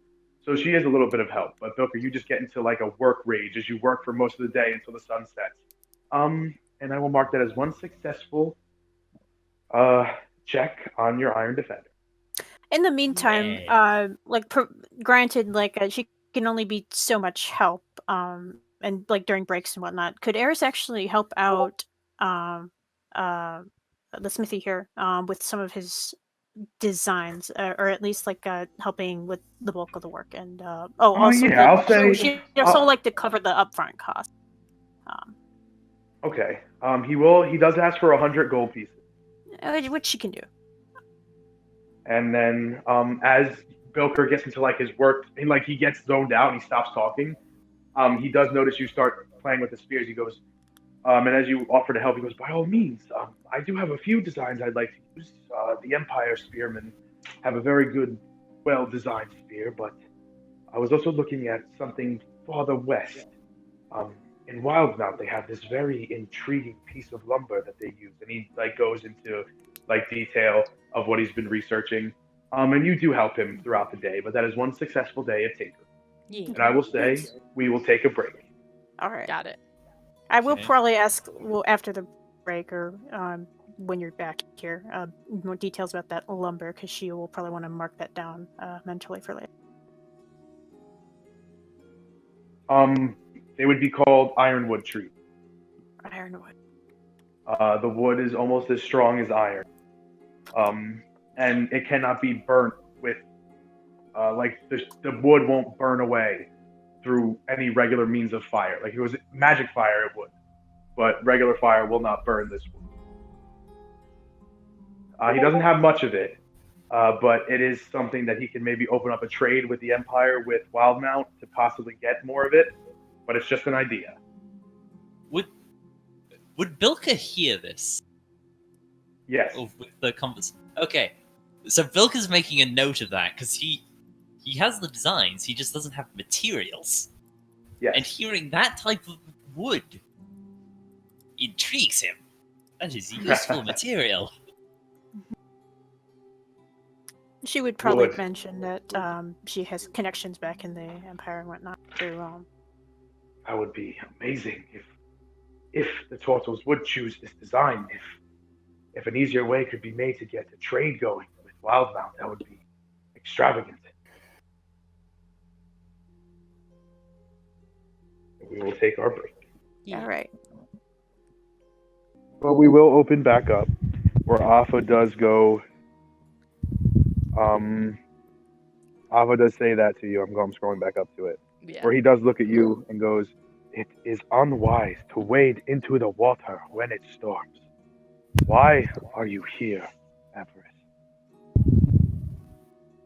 So she is a little bit of help. But Bilker, you just get into like a work rage as you work for most of the day until the sun sets. And I will mark that as one successful check on your Iron Defender. In the meantime, granted, she can only be so much help, and like during breaks and whatnot. Could Eris actually help out, the smithy here with some of his designs, or at least like helping with the bulk of the work. And also yeah, I'll say. she also like to cover the upfront cost. Okay. He does ask for 100 gold pieces. Which she can do. And then as Bilker gets into like his work, and like he gets zoned out and he stops talking, he does notice you start playing with the spears. He goes, and as you offer to help, he goes, by all means, I do have a few designs I'd like to use. The Empire Spearmen have a very good, well-designed spear, but I was also looking at something farther west. In Wildmount, they have this very intriguing piece of lumber that they use, and he like goes into like detail of what he's been researching. And you do help him throughout the day, but that is one successful day of tinker. Yeah. And I will say we will take a break. All right. Got it. I will probably ask after the break or when you're back here more details about that lumber, because she will probably want to mark that down mentally for later. They would be called ironwood trees. Ironwood. The wood is almost as strong as iron. And it cannot be burnt with, like the wood won't burn away through any regular means of fire. Like if it was magic fire, it would, but regular fire will not burn this wood. He doesn't have much of it, but it is something that he can maybe open up a trade with the Empire with Wildmount to possibly get more of it. But it's just an idea. Would Bilka hear this? Yes. Or with the compass. Okay, so Bilka's making a note of that because he has the designs, he just doesn't have materials. Yes. And hearing that type of wood intrigues him. That is useful material. She would probably mention that she has connections back in the Empire and whatnot through. That would be amazing if the Turtles would choose this design. If an easier way could be made to get a trade going with Wildmount, that would be extravagant. We will take our break. All right. But we will open back up where Alpha does go. Alpha does say that to you. I'm scrolling back up to it. Yeah. Where he does look at you and goes, "It is unwise to wade into the water when it storms. Why are you here, Everest?"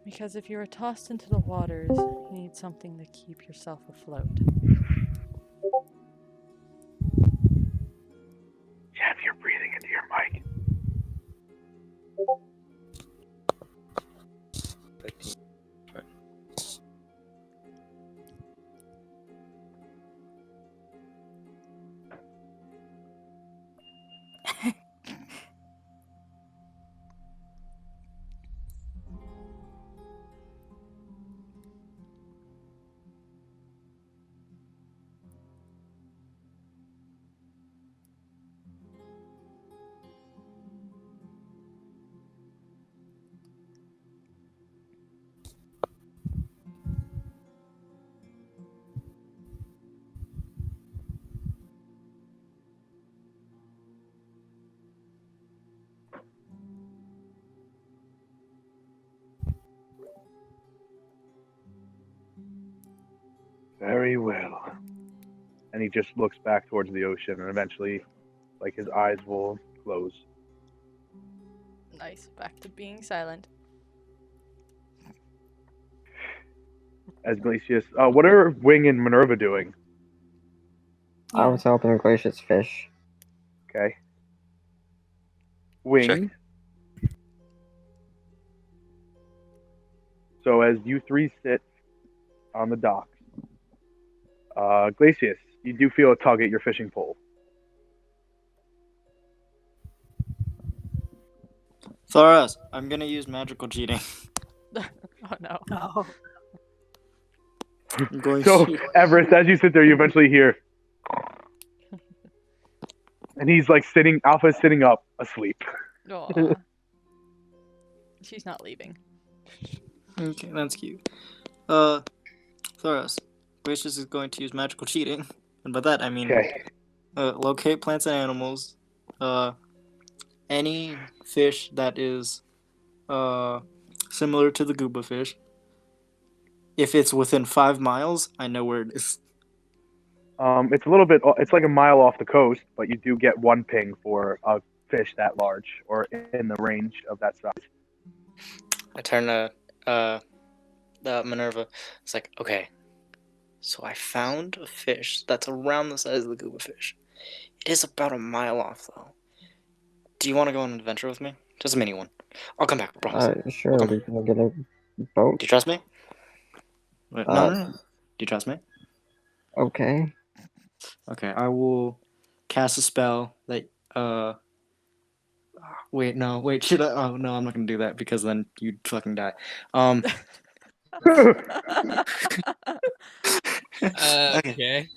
Because if you are tossed into the waters, you need something to keep yourself afloat. Jab, you're breathing into your mic. Very well. And he just looks back towards the ocean, and eventually, like, his eyes will close. Nice. Back to being silent. As Glacius, what are Wing and Minerva doing? I was helping Glacius fish. Okay. Wing. Check. So as you three sit on the dock, Glacius, you do feel a tug at your fishing pole. Thoros, I'm gonna use magical cheating. Oh no. Oh. I'm going So, to... Everest, as you sit there, you eventually hear, and he's like sitting. Alpha's sitting up, asleep. Aw. She's not leaving. Okay, that's cute. Thoros, Gracious is going to use magical cheating, and by that I mean Okay. locate plants and animals, any fish that is similar to the Gooba fish. If it's within 5 miles, I know where it is. It's a little bit. It's like a mile off the coast, but you do get 1 ping for a fish that large or in the range of that size. I turn to Minerva. It's like, okay, so I found a fish that's around the size of the Gooba fish. It is about a mile off, though. Do you want to go on an adventure with me? Just a mini one. I'll come back, I promise. Sure, we can get a boat. Do you trust me? Wait, no. Do you trust me? Okay. Okay, I will cast a spell that, wait, should I? Oh, no, I'm not gonna do that because then you'd fucking die. Okay.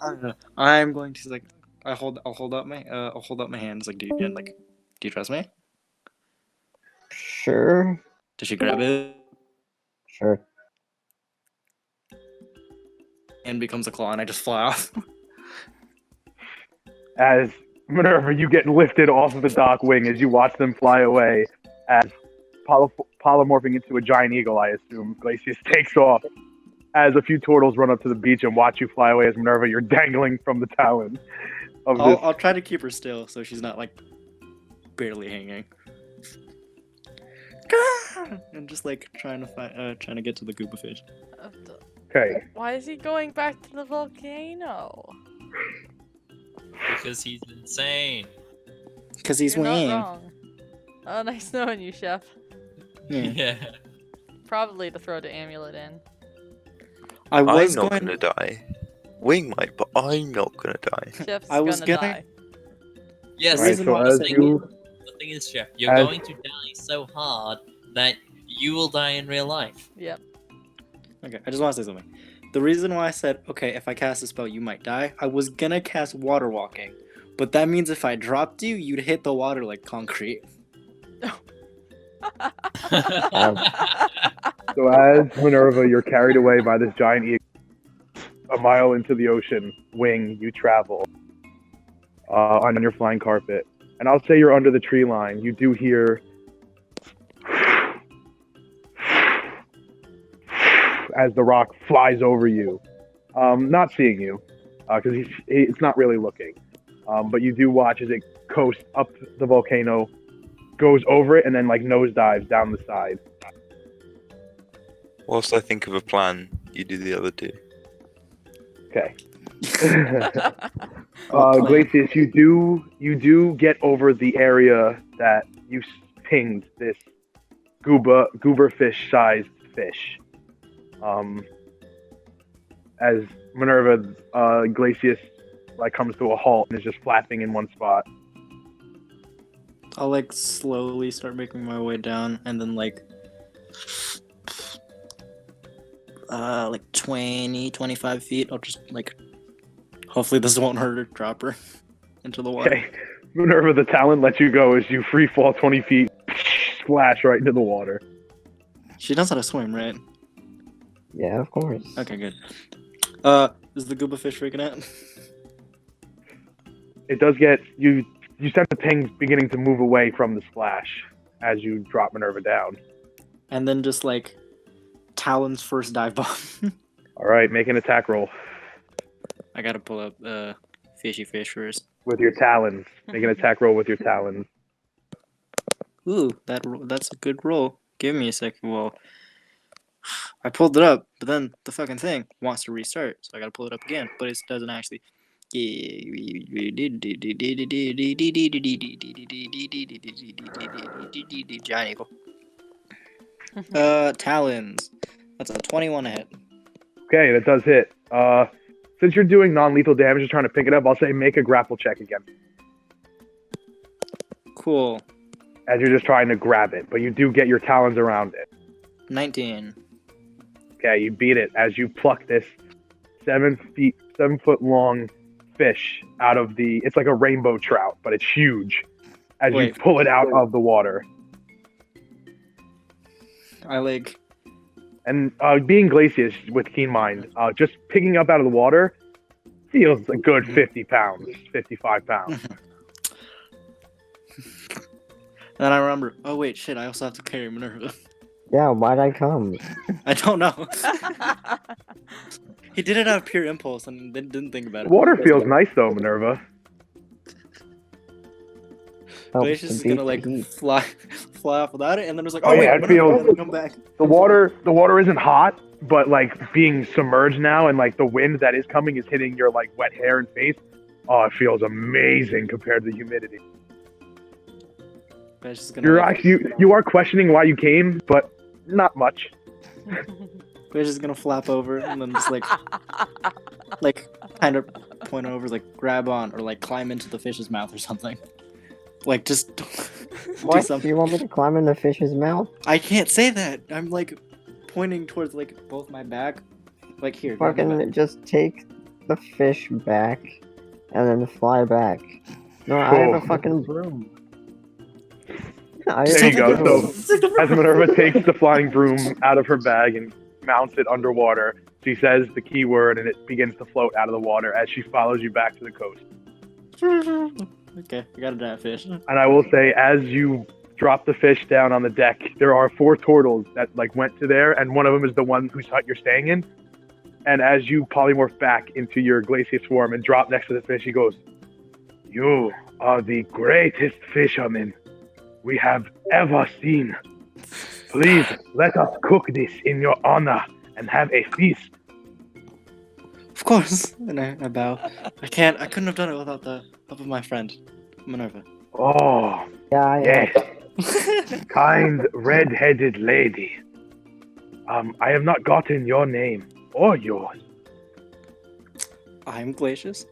I'm going to, like, I'll hold up my hands, like, do you trust me? Sure. Does she grab it? Sure. And becomes a claw, and I just fly off. As Minerva, you get lifted off of the dock wing as you watch them fly away, as polymorphing into a giant eagle, I assume. Glacius takes off as a few turtles run up to the beach and watch you fly away as Minerva, you're dangling from the talons of this. I'll try to keep her still so she's not, like, barely hanging. And just, like, trying to get to the Gooba fish. Okay. Why is he going back to the volcano? Because he's insane. Because he's You're not Wayne. wrong. Oh, nice knowing you, Chef. Yeah. Probably to throw the amulet in. I'm not gonna die. Wing might, but I'm not gonna die. Chef's I was gonna gonna- die. Yes, Right, so as you, the thing is, Chef, you're as- going to die so hard that you will die in real life. Yep. Okay, I just want to say something. The reason why I said, okay, if I cast a spell, you might die, I was gonna cast water walking. But that means if I dropped you, you'd hit the water like concrete. So as Minerva, you're carried away by this giant eagle. A mile into the ocean, wing, you travel on your flying carpet. And I'll say you're under the tree line. You do hear as the rock flies over you. Not seeing you, because it's not really looking. But you do watch as it coasts up the volcano, goes over it, and then like nosedives down the side. Whilst I think of a plan, you do the other two. Okay. Glacius, you do get over the area that you pinged this goober fish sized fish. As Minerva, Glacius like comes to a halt and is just flapping in one spot. I'll like slowly start making my way down, and then like 20, 25 feet, I'll just like, hopefully this won't hurt her, drop her into the water. Okay. Minerva, the talent lets you go as you free fall 20 feet, splash right into the water. She knows how to swim, right? Yeah, of course. Okay, good. Is the Gooba fish freaking out? It does get you sense the ping beginning to move away from the splash as you drop Minerva down. And then just like Talon's first dive bomb. Alright, make an attack roll. I gotta pull up fishy fish first. With your talons. Make an attack roll with your talons. Ooh, that's a good roll. Give me a second. Well, I pulled it up, but then the fucking thing wants to restart, so I gotta pull it up again. But it doesn't actually. Giant eagle. Talons. That's a 21 to hit. Okay, that does hit. Since you're doing non-lethal damage and trying to pick it up, I'll say make a grapple check again. Cool. As you're just trying to grab it, but you do get your talons around it. 19. Okay, you beat it as you pluck this 7 foot long fish out of the. It's like a rainbow trout, but it's huge. As you pull it out of the water. I like. And being Glacius with keen mind, just picking up out of the water feels a good 50 pounds, 55 pounds. And then I remember, oh wait, shit, I also have to carry Minerva. Yeah, why'd I come? I don't know. He did it out of pure impulse and didn't think about it. Water feels nice though, Minerva. Glacius is gonna like fly off without it, and then it's like, Oh, oh wait, yeah, it Minerva, feels- come back. The water isn't hot, but like being submerged now, and like the wind that is coming is hitting your like wet hair and face. Oh, it feels amazing compared to the humidity. Glacius is gonna You're like, actually you are questioning why you came, but not much. Glacius is gonna flap over and then just like kind of point over, like grab on or like climb into the fish's mouth or something. Like just do What? something. Do you want me to climb in the fish's mouth? I can't say that. I'm like pointing towards like both my back. Like here. grab my back. Fucking just take the fish back and then fly back. No, I have a fucking broom. There you go. So as Minerva takes the flying broom out of her bag and mounts it underwater, she says the key word and it begins to float out of the water as she follows you back to the coast. Okay, I got a giant fish. And I will say, as you drop the fish down on the deck, there are 4 turtles that like went to there, and one of them is the one whose hut you're staying in. And as you polymorph back into your glacier swarm and drop next to the fish, he goes, "You are the greatest fisherman we have ever seen. Please let us cook this in your honor and have a feast." Of course. And I bow. I couldn't have done it without the help of my friend, Minerva. Oh, yeah, yes. Kind red-headed lady. I have not gotten your name or yours. I'm Glacius.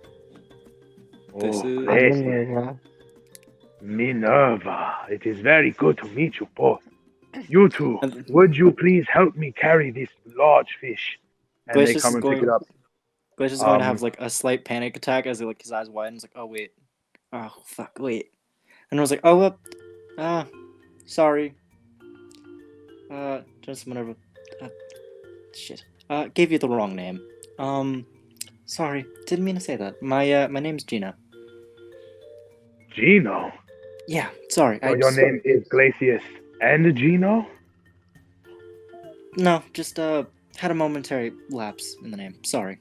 This is Minerva. Minerva. It is very good to meet you both. You two, would you please help me carry this large fish? And Glacius they come is and going, pick it up. Glacius is going to have like a slight panic attack as like his eyes widen. It's like, oh wait, oh fuck, wait. And I was like, oh, sorry. Just Minerva. Shit. Gave you the wrong name. Sorry, didn't mean to say that. My name's Gina. Gino? Yeah, sorry. So your name is Glacius and Gino? No, just had a momentary lapse in the name. Sorry.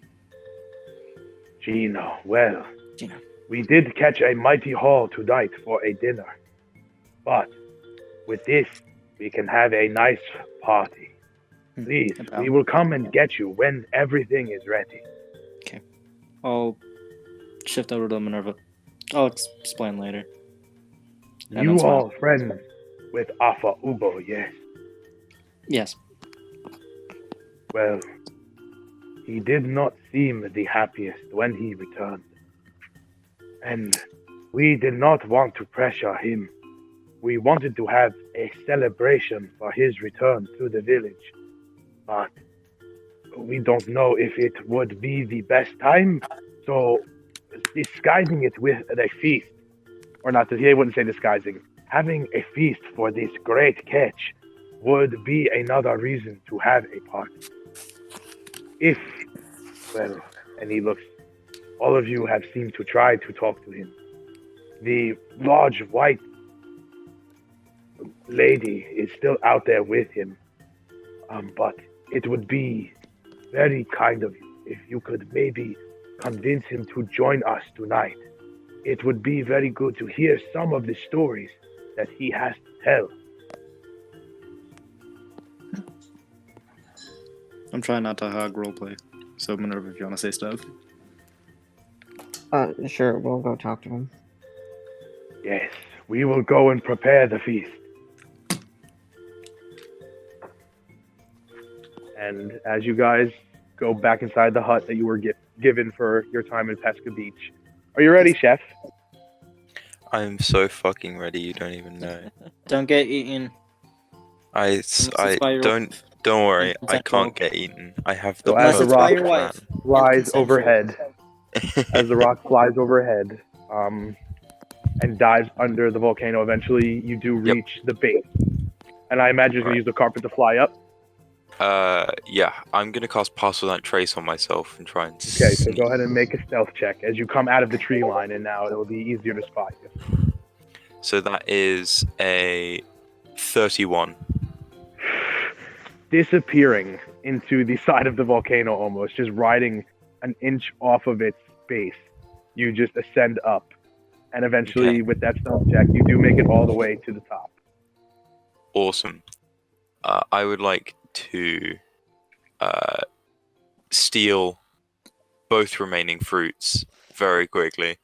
Gino, well, Gino. We did catch a mighty haul tonight for a dinner. But with this, we can have a nice party. Please, we will come and get you when everything is ready. Okay. I'll shift over to Minerva. I'll explain later. And You then smile. are friends with Alpha Ubo, yes? Yes. Well, he did not seem the happiest when he returned. And we did not want to pressure him. We wanted to have a celebration for his return to the village. But we don't know if it would be the best time, so disguising it with a feast, or not, he wouldn't say disguising, having a feast for this great catch would be another reason to have a party. If, well, and he looks, all of you have seemed to try to talk to him. The large white lady is still out there with him, but it would be very kind of you if you could maybe convince him to join us tonight. It would be very good to hear some of the stories that he has to tell. I'm trying not to hog roleplay. So Minerva, if you want to say stuff. Sure, we'll go talk to him. Yes, we will go and prepare the feast. And as you guys go back inside the hut that you were given for your time in Pesca Beach, are you ready, Chef? I'm so fucking ready. You don't even know. Don't get eaten. I don't worry. I can't get eaten. I have the So as the rock plan. flies overhead, as the rock flies overhead, and dives under the volcano, eventually you do reach the base. And I imagine you're gonna use the carpet to fly up. Yeah, I'm gonna cast Parcel Night Trace on myself and try and. Okay, so go ahead and make a stealth check as you come out of the tree line, and now it will be easier to spot you. So that is a 31. Disappearing into the side of the volcano almost, just riding an inch off of its base. You just ascend up. And eventually, with that stealth check, you do make it all the way to the top. Awesome. I would like to steal both remaining fruits very quickly.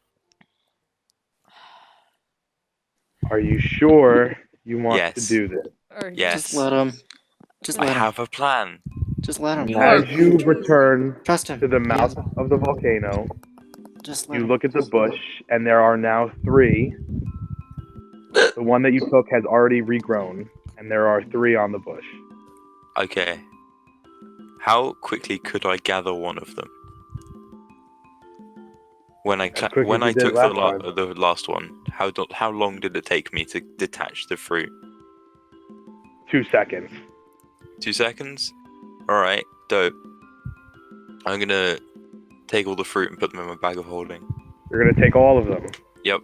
Are you sure you want Yes. to do this? Yes. Just let him. Just I let him. have a plan. Just let him. As you return Trust him. to the mouth of the volcano, Just let you him. look at the bush, and there are now 3. The one that you took has already regrown, and there are 3 on the bush. Okay. How quickly could I gather one of them? When I took the last one, how long did it take me to detach the fruit? 2 seconds. 2 seconds? Alright, dope. I'm gonna take all the fruit and put them in my bag of holding. You're gonna take all of them? Yep.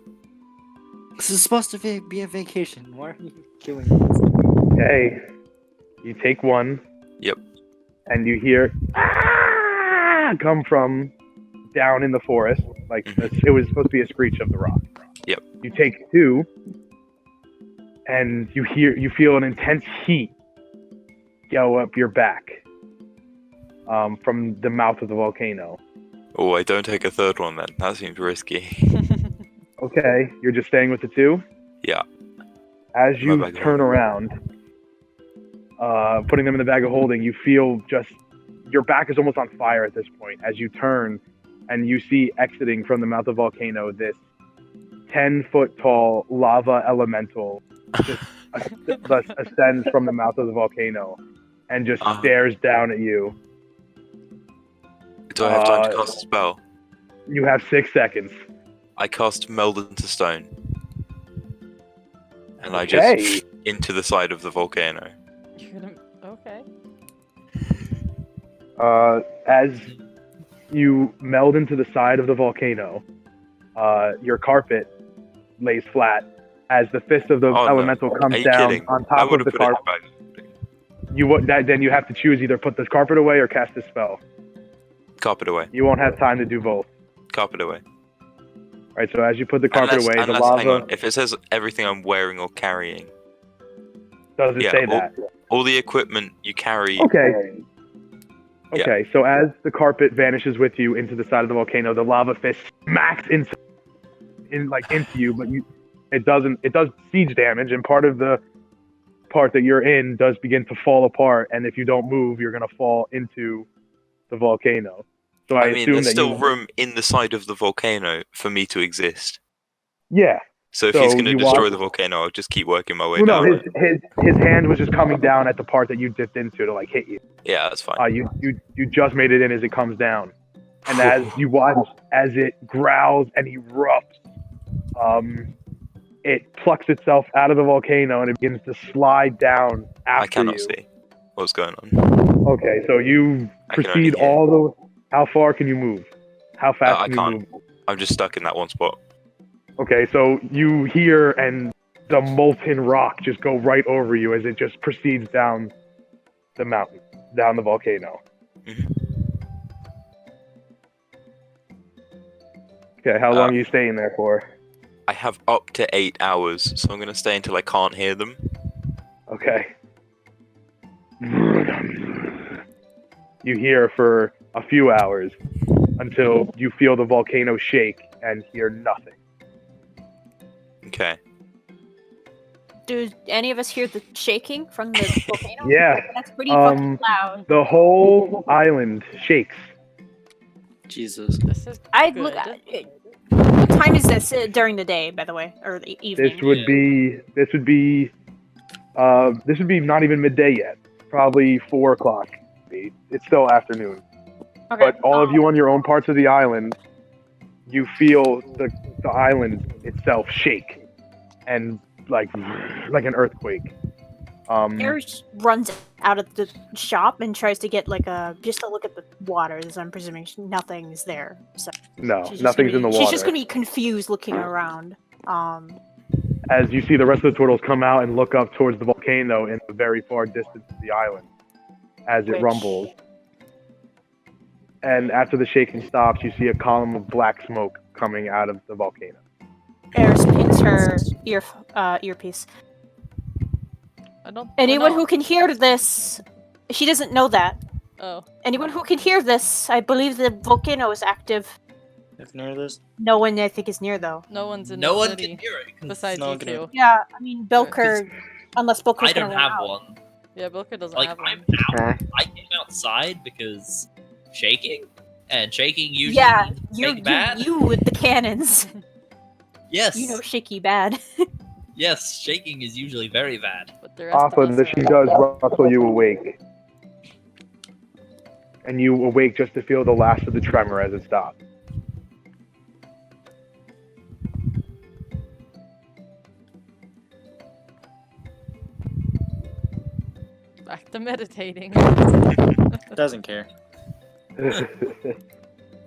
This is supposed to be a vacation. Why are you doing this? Okay. You take one. Yep. And you hear come from down in the forest. Like, it was supposed to be a screech of the rock. Yep. You take 2, and you feel an intense heat go up your back from the mouth of the volcano. Oh, I don't take a third one then. That seems risky. Okay, you're just staying with the 2? Yeah. As you turn around, putting them in the bag of holding, you feel just your back is almost on fire at this point as you turn and you see exiting from the mouth of the volcano this 10-foot tall lava elemental just ascends from the mouth of the volcano and just stares down at you. Do I have time to cast a spell? You have 6 seconds. I cast Meld into Stone. And I just into the side of the volcano. Okay. As you meld into the side of the volcano, your carpet lays flat as the fist of the elemental comes down on top of the carpet. Then you have to choose either put the carpet away or cast a spell. Carpet away. You won't have time to do both. Carpet away. Right, so as you put the carpet away, the lava... Hang on, if it says everything I'm wearing or carrying... Does it say that? All the equipment you carry... Okay. Okay, so as the carpet vanishes with you into the side of the volcano, the lava fist smacks into you, but it does siege damage, and part of the part that you're in does begin to fall apart, and if you don't move, you're gonna fall into the volcano. So I assume there's that still room in the side of the volcano for me to exist. Yeah. So if he's going to destroy the volcano, I'll just keep working my way down. No, his hand was just coming down at the part that you dipped into to hit you. Yeah, that's fine. You just made it in as it comes down, and as you watch as it growls and erupts, it plucks itself out of the volcano and it begins to slide down after you. I cannot see what's going on. Okay, so you proceed all the. How far can you move? How fast can you move? I'm just stuck in that one spot. Okay, so you hear and the molten rock just go right over you as it just proceeds down the mountain, down the volcano. Okay, how long are you staying there for? I have up to 8 hours, so I'm going to stay until I can't hear them. Okay. You hear for a few hours until you feel the volcano shake and hear nothing. Okay. Do any of us hear the shaking from the volcano? Yeah. That's pretty fucking loud. The whole island shakes. Jesus. I'd look at it. What time is this during the day, by the way, or the evening? This would be not even midday yet. Probably 4 o'clock. It's still afternoon. Okay. But all of you on your own parts of the island, you feel the island itself shake, and like an earthquake. Eris runs out of the shop and tries to get just to look at the water, as I'm presuming nothing is there. So no, nothing's in the water. She's just gonna be confused looking around. as you see the rest of the turtles come out and look up towards the volcano in the very far distance of the island as it rumbles. And after the shaking stops, you see a column of black smoke coming out of the volcano. Eris pins her earpiece. Anyone who can hear this, she doesn't know that. Oh. Anyone who can hear this, I believe the volcano is active. If near this? No one, I think, is near though. No one's in No the one city. can hear it. Besides no you one can hear two. it. Yeah, I mean, Bilker, unless Bilker's I don't gonna run have out. one. Yeah, Bilka doesn't Like, have I'm one. out. I came outside because shaking, and shaking usually Yeah, make bad. you with the cannons. Yes. You know shaky bad. Yes, shaking is usually very bad. But the rest of Often us the are she does rustle you awake. And you awake just to feel the last of the tremor as it stops. back to meditating. Doesn't care.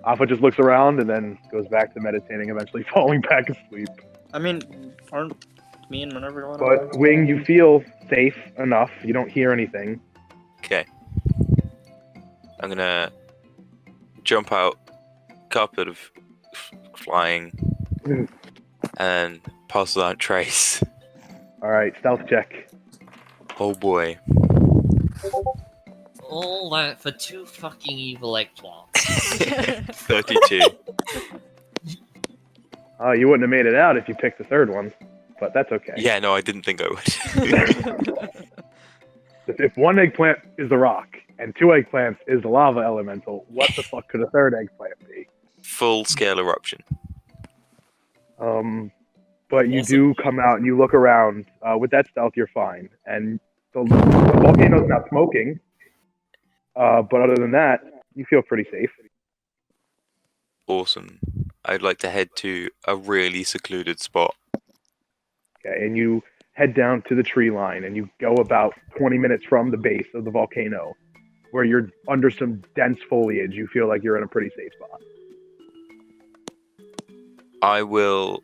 Alpha just looks around and then goes back to meditating, eventually falling back asleep. I mean, aren't me and Minerva going But Wing, you feel safe enough. You don't hear anything. Okay. I'm gonna jump out, carpet of flying, and pass without trace. All right, stealth check. Oh boy. All that for 2 fucking evil eggplants. 32. Oh, you wouldn't have made it out if you picked the third one, but that's okay. Yeah, no, I didn't think I would. If one eggplant is the rock and 2 eggplants is the lava elemental, what the fuck could a third eggplant be? Full scale eruption. But you do come out and you look around. With that stealth, you're fine. And the volcano's not smoking. But other than that, you feel pretty safe. Awesome. I'd like to head to a really secluded spot. Okay, and you head down to the tree line and you go about 20 minutes from the base of the volcano where you're under some dense foliage. You feel like you're in a pretty safe spot. I will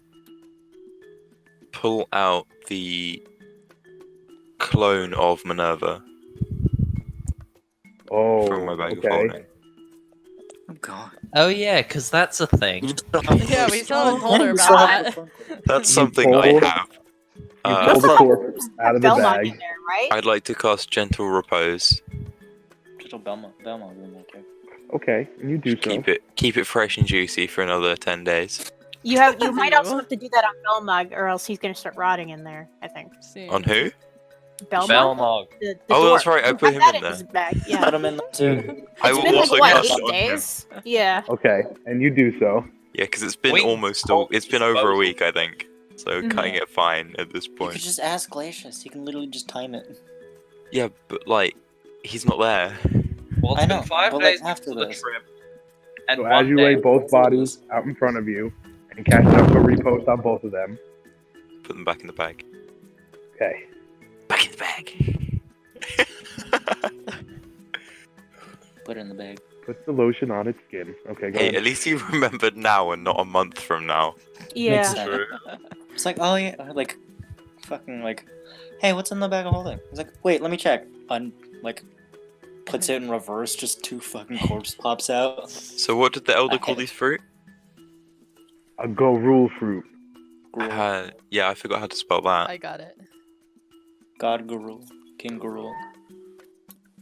pull out the clone of Minerva from my bag of holding. Oh god. Oh yeah, because that's a thing. Yeah, we still haven't told her about that. That's something I have. You pull the corpse out of the Belmont in bag. there, right? I'd like to cast Gentle Repose. Little Belmont will make it. Okay, and you do so. Keep it fresh and juicy for another 10 days. You might also have to do that on Belmog, or else he's gonna start rotting in there. I think. On who? Belmog. The Oh, that's dwarf. right. I You put have him that in there. his bag. Yeah. Put him in there too. I It's will been like also what, cast 8 it on him. days? Yeah. Okay, and you do so. Yeah, because it's been it's been over a week, I think. So cutting it fine at this You point. could just ask Glacius. He can literally just time it. Yeah, but like, he's not there. Well, it's I been know, 5 but, days like, after after the this. trip. And So as one you day lay both before bodies out in front of you and cast out a repost on both of them. Put them back in the bag. Okay. Back in the bag. Put it in the bag. Put the lotion on its skin. Okay, go Hey, ahead. at least you remembered now and not a month from now. Yeah. It's like, oh yeah, like, fucking like, hey, what's in the bag of holding? He's like, wait, let me check. Like, puts it in reverse, just 2 fucking corpse pops out. So what did the elder call these fruit? A go rule fruit. Yeah, I forgot how to spell that. I got it. God Guru. King Guru.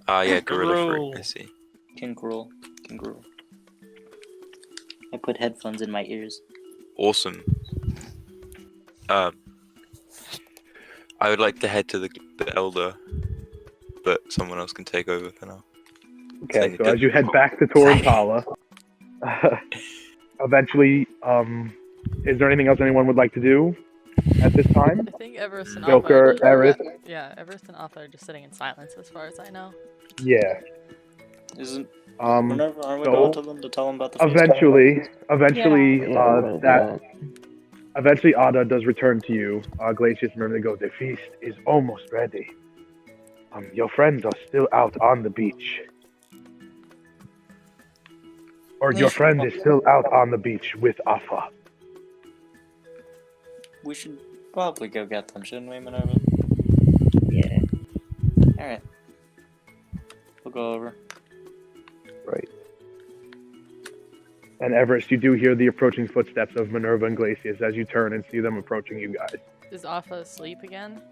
Ah, yeah, gorilla fruit. I see. King Guru. King Guru. I put headphones in my ears. Awesome. I would like to head to the elder, but someone else can take over for now. Okay, so as you head back to Torrentala, eventually, is there anything else anyone would like to do at this time? I think Everest and Joker, Alpha Eris. Yeah, Everest and Alpha are just sitting in silence as far as I know. Yeah. Isn't Whenever aren't we so going to them to tell them about the feast? Eventually Ada does return to you. Glacius, remember, they go, the feast is almost ready. Your friends are still out on the beach. Or your friend is still out on the beach with Afa. We should probably go get them, shouldn't we, Minerva? Yeah. Alright. We'll go over. Right. And Everest, you do hear the approaching footsteps of Minerva and Glacius as you turn and see them approaching you guys. Is Alpha asleep again?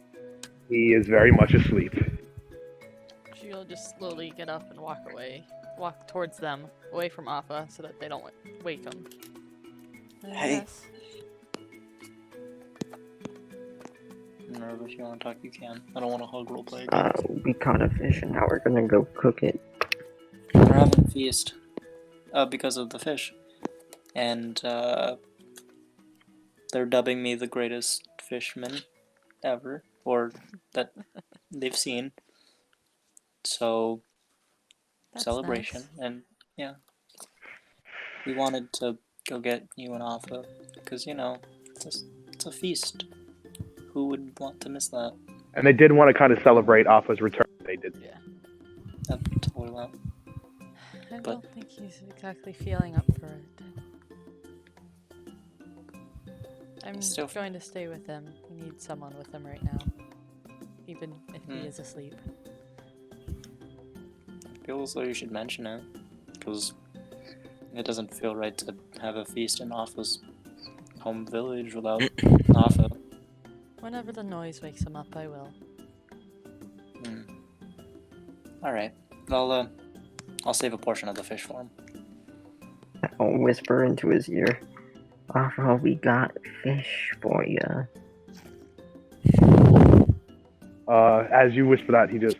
He is very much asleep. She'll just slowly get up and walk away. Walk towards them, away from Alpha, so that they don't wake him. Hey. Yes. Minerva, if you want to talk, you can. I don't want to hug roleplay again. We caught a fish and now we're gonna go cook it. We're having a feast. Because of the fish. And, they're dubbing me the greatest fishman ever. Or that they've seen. So, That's celebration. nice. And, yeah. We wanted to go get you and Alpha. Because, you know, it's a feast. Who would want to miss that? And they did want to kind of celebrate Alpha's return. They did. Yeah. That's totally that. I But- don't think he's exactly feeling up for it. I'm Still- going to stay with him. We need someone with him right now. Even if he is asleep. I feel as though you should mention it. Because it doesn't feel right to have a feast in Alpha's home village without Alpha. Whenever the noise wakes him up, I will. Alright. I'll save a portion of the fish for him. I'll whisper into his ear. Alpha, we got fish for ya. As you whisper that, he just...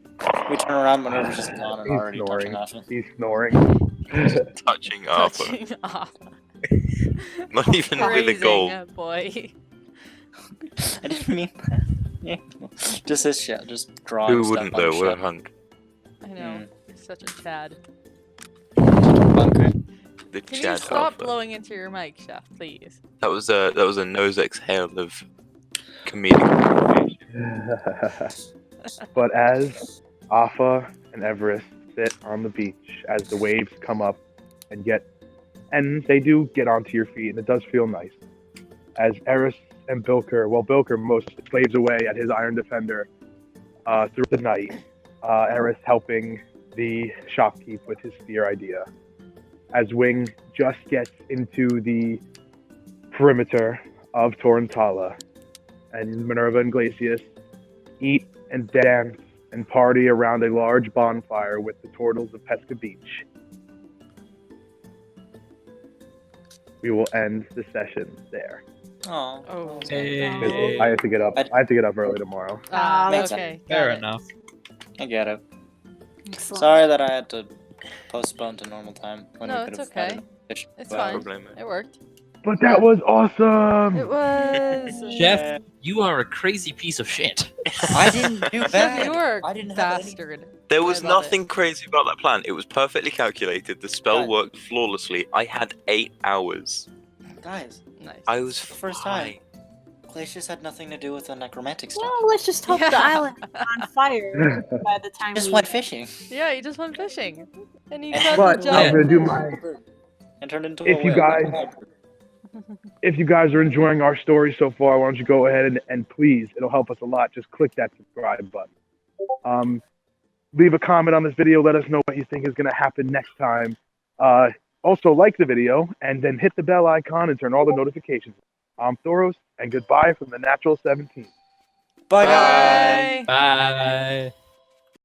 We turn around, Minerva's just gone and He's already snoring. touching Alpha. He's snoring. Touching Alpha. Touching Alpha. Not even with a goal. Praising, boy. I didn't mean that. Yeah. Just his shit, just drawing Who stuff wouldn't on though? his What a shit. hunk. I know. He's such a Chad. The Can you Chad stop Alpha. blowing into your mic, Chef, please? That was a nose exhale of comedic. But as Alpha and Everest sit on the beach, as the waves come up and they do get onto your feet, and it does feel nice. As Eris and Bilker, Bilker most slaves away at his Iron Defender through the night, Eris helping the shopkeep with his spear idea. As Wing just gets into the perimeter of Torrentala, and Minerva and Glacius eat and dance and party around a large bonfire with the turtles of Pesca Beach. We will end the session there. Oh. Hey. I have to get up. I have to get up early tomorrow. Makes Okay. sense. Fair enough. I get it. Excellent. Sorry that I had to postpone to normal time when No, we could it's have had okay. a fish. It's but- fine. It worked. But that was awesome! It was. Chef, you are a crazy piece of shit. I didn't do that. You were I didn't have any- bastard. There was I love nothing crazy about that plan. It was perfectly calculated. The spell Right. worked flawlessly. I had 8 hours. Guys, Nice. I was the first time. Glacius had nothing to do with the necromantic stuff. Well, let's just hope the island is on fire by the time Just we went fishing. Yeah, he just went fishing. And he And- got But the I'm giant gonna do fish. my. And turned into If a you whale. guys- If you guys are enjoying our story so far, why don't you go ahead and please, it'll help us a lot. Just click that subscribe button. Leave a comment on this video. Let us know what you think is going to happen next time. Also, like the video and then hit the bell icon and turn all the notifications. I'm Thoros, and goodbye from the Natural 17. Bye, guys. Bye.